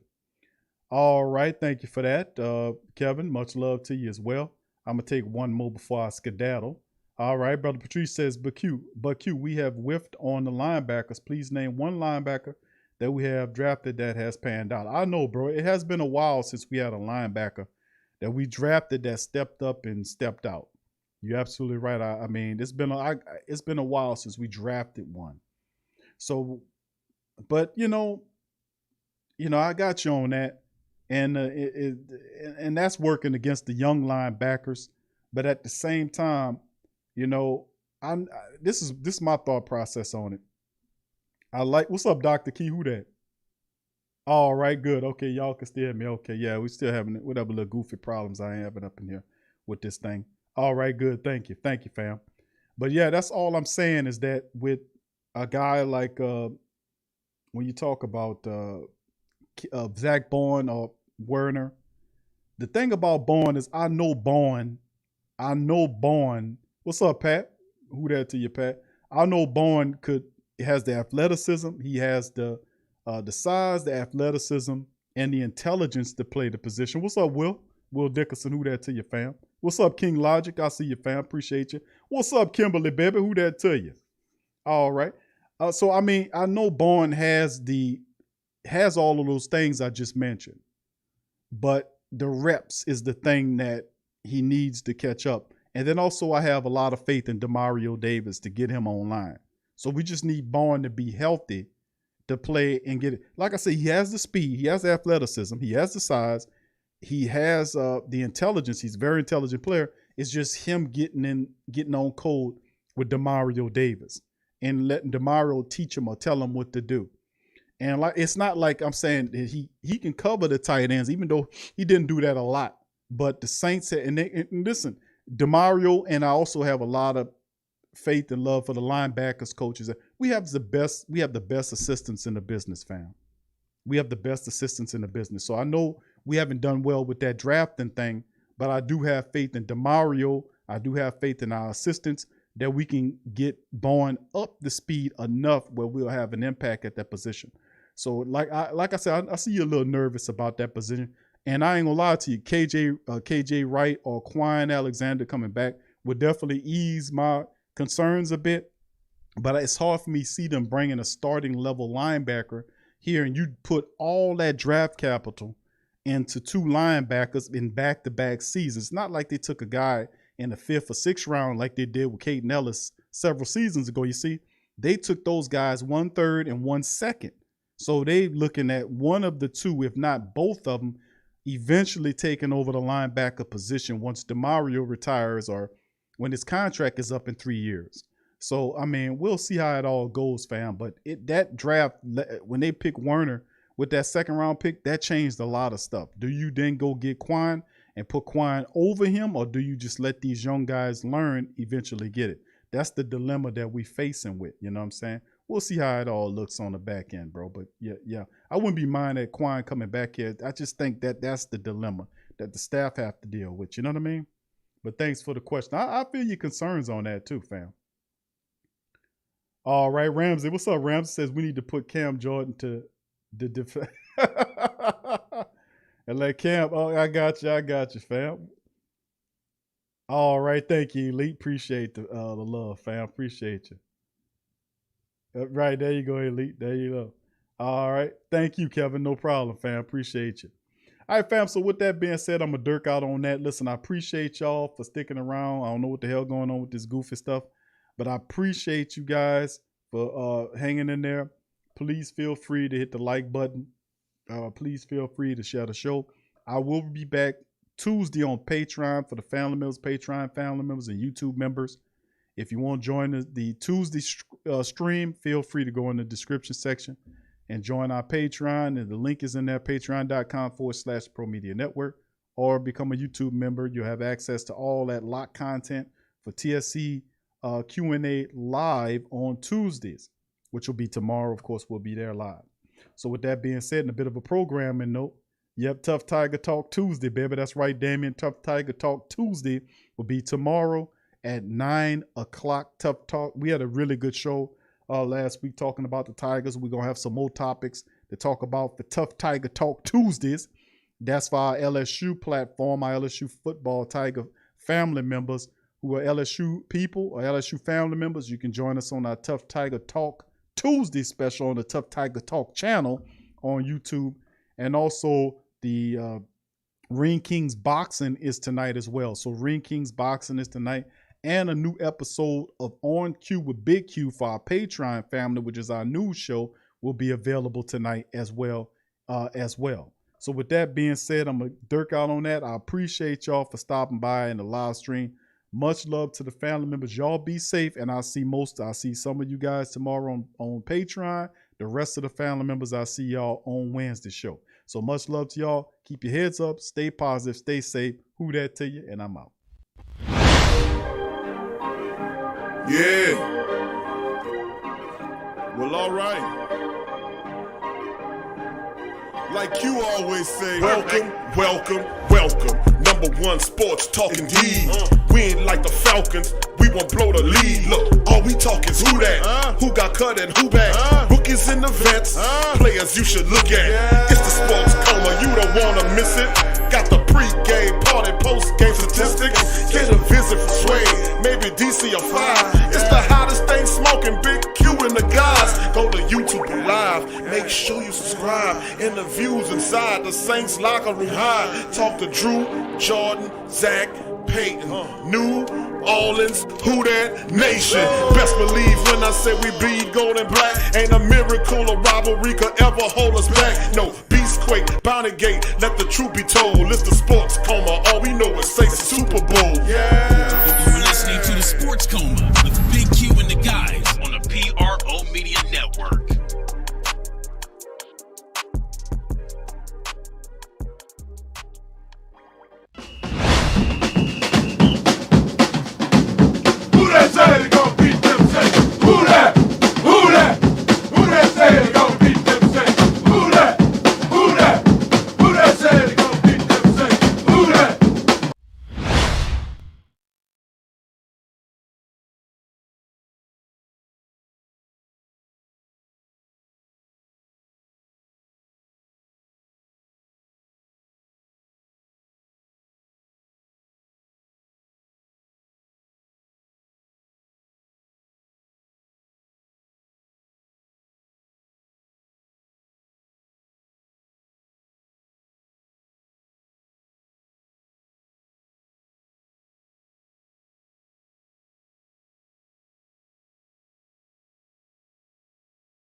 All right. Thank you for that, Kevin. Much love to you as well. I'm going to take one more before I skedaddle. All right, Brother Patrice says, but Q, we have whiffed on the linebackers. Please name one linebacker that we have drafted that has panned out. I know, bro. It has been a while since we had a linebacker that we drafted that stepped up and stepped out. You're absolutely right. I mean, it's been a while since we drafted one. So, but I got you on that, and and that's working against the young linebackers. But at the same time, this is my thought process on it. I like, what's up, Dr. Key? Who that? All right, good. Okay, y'all can still hear me. Okay, yeah, we still having whatever little goofy problems I am having up in here with this thing. All right, good. Thank you, fam. But yeah, that's all I'm saying is that with a guy like when you talk about Zach Bourne or Werner, the thing about Bourne is I know Bourne. What's up, Pat? Who that to you, Pat? I know Bourne has the athleticism. He has the size, the athleticism, and the intelligence to play the position. What's up, Will? Will Dickerson, who that to you, fam? What's up, King Logic? I see you, fam. Appreciate you. What's up, Kimberly, baby? Who that to you? All right. So, I mean, I know Bourne has all of those things I just mentioned, but the reps is the thing that he needs to catch up. And then also I have a lot of faith in Demario Davis to get him online. So we just need Bourne to be healthy to play and get it. Like I said, he has the speed, he has the athleticism, he has the size, he has the intelligence. He's a very intelligent player. It's just him getting on code with Demario Davis and letting Demario teach him or tell him what to do. And like, it's not like I'm saying that he can cover the tight ends, even though he didn't do that a lot. But the Saints, and listen, Demario, and I also have a lot of faith and love for the linebackers coaches. We have the best assistants in the business, fam. We have the best assistants in the business. So I know we haven't done well with that drafting thing, but I do have faith in Demario. I do have faith in our assistants that we can get Bourne up the speed enough where we'll have an impact at that position. So like I said, I see you a little nervous about that position. And I ain't gonna lie to you, KJ Wright or Quine Alexander coming back would definitely ease my concerns a bit. But it's hard for me to see them bringing a starting level linebacker here, and you put all that draft capital into 2 linebackers in back-to-back seasons. It's not like they took a guy in the 5th or 6th round like they did with Caden Ellis several seasons ago. You see, they took those guys 1/3 and 1/2. So they looking at one of the 2, if not both of them, eventually taking over the linebacker position once Demario retires or when his contract is up in 3 years. So, I mean, we'll see how it all goes, fam. But that draft, when they pick Werner with that 2nd round pick, that changed a lot of stuff. Do you then go get Quine and put Quine over him, or do you just let these young guys learn, eventually get it? That's the dilemma that we facing with, you know what I'm saying? We'll see how it all looks on the back end, bro. But yeah, I wouldn't be mind at Quine coming back here. I just think that's the dilemma that the staff have to deal with, you know what I mean? But thanks for the question. I feel your concerns on that too, fam. All right, Ramsey. What's up, Ramsey? Says we need to put Cam Jordan to the defense. And let Cam, I got you, fam. All right, thank you, Elite. Appreciate the love, fam. Appreciate you. Right, there you go, Elite. There you go. All right, thank you, Kevin. No problem, fam. Appreciate you. All right, fam, so with that being said, I'm going to dirk out on that. Listen, I appreciate y'all for sticking around. I don't know what the hell going on with this goofy stuff, but I appreciate you guys for hanging in there. Please feel free to hit the like button. Please feel free to share the show. I will be back Tuesday on Patreon for the family members, Patreon family members, and YouTube members. If you want to join the Tuesday stream, feel free to go in the description section and join our Patreon. And the link is in there, patreon.com/Pro Media Network, or become a YouTube member. You'll have access to all that locked content for TSC Q&A live on Tuesdays, which will be tomorrow. Of course, we'll be there live. So with that being said, and a bit of a programming note, yep, Tough Tiger Talk Tuesday, baby. That's right, Damien. Tough Tiger Talk Tuesday will be tomorrow at 9 o'clock. Tough Talk. We had a really good show last week talking about the Tigers. We're going to have some more topics to talk about the Tough Tiger Talk Tuesdays. That's for our LSU platform, our LSU football Tiger family members who are LSU people or LSU family members. You can join us on our Tough Tiger Talk Tuesday special on the Tough Tiger Talk channel on YouTube. And also the Ring Kings Boxing is tonight as well. So Ring Kings Boxing is tonight. And a new episode of On Cue with Big Q for our Patreon family, which is our news show, will be available tonight as well. So with that being said, I'm going to dirk out on that. I appreciate y'all for stopping by in the live stream. Much love to the family members. Y'all be safe, and I'll see some of you guys tomorrow on Patreon. The rest of the family members, I'll see y'all on Wednesday show. So much love to y'all. Keep your heads up. Stay positive. Stay safe. Who that to you? And I'm out. Yeah. Well, all right. Like you always say, welcome, welcome, welcome. #1 sports talking D. We ain't like the Falcons. We won't blow the lead. Look, all we talk is who that, who got cut and who back. Rookies in the vets, players you should look at. It's the sports coma, you don't wanna miss it. Got the Pre-game, party, post-game statistics. Get a visit from Sway, maybe DC or 5. It's the hottest thing smoking, Big Q and the guys. Go to YouTube Live, make sure you subscribe. Interviews inside the Saints locker room high. Talk to Drew, Jordan, Zach, Peyton, New Orleans, who that nation? Best believe when I say we bleed gold and black. Ain't a miracle or robbery could ever hold us back. No, Beastquake, Bounty Gate, let the truth be told. It's the sports coma, all we know is say Super Bowl. Yeah.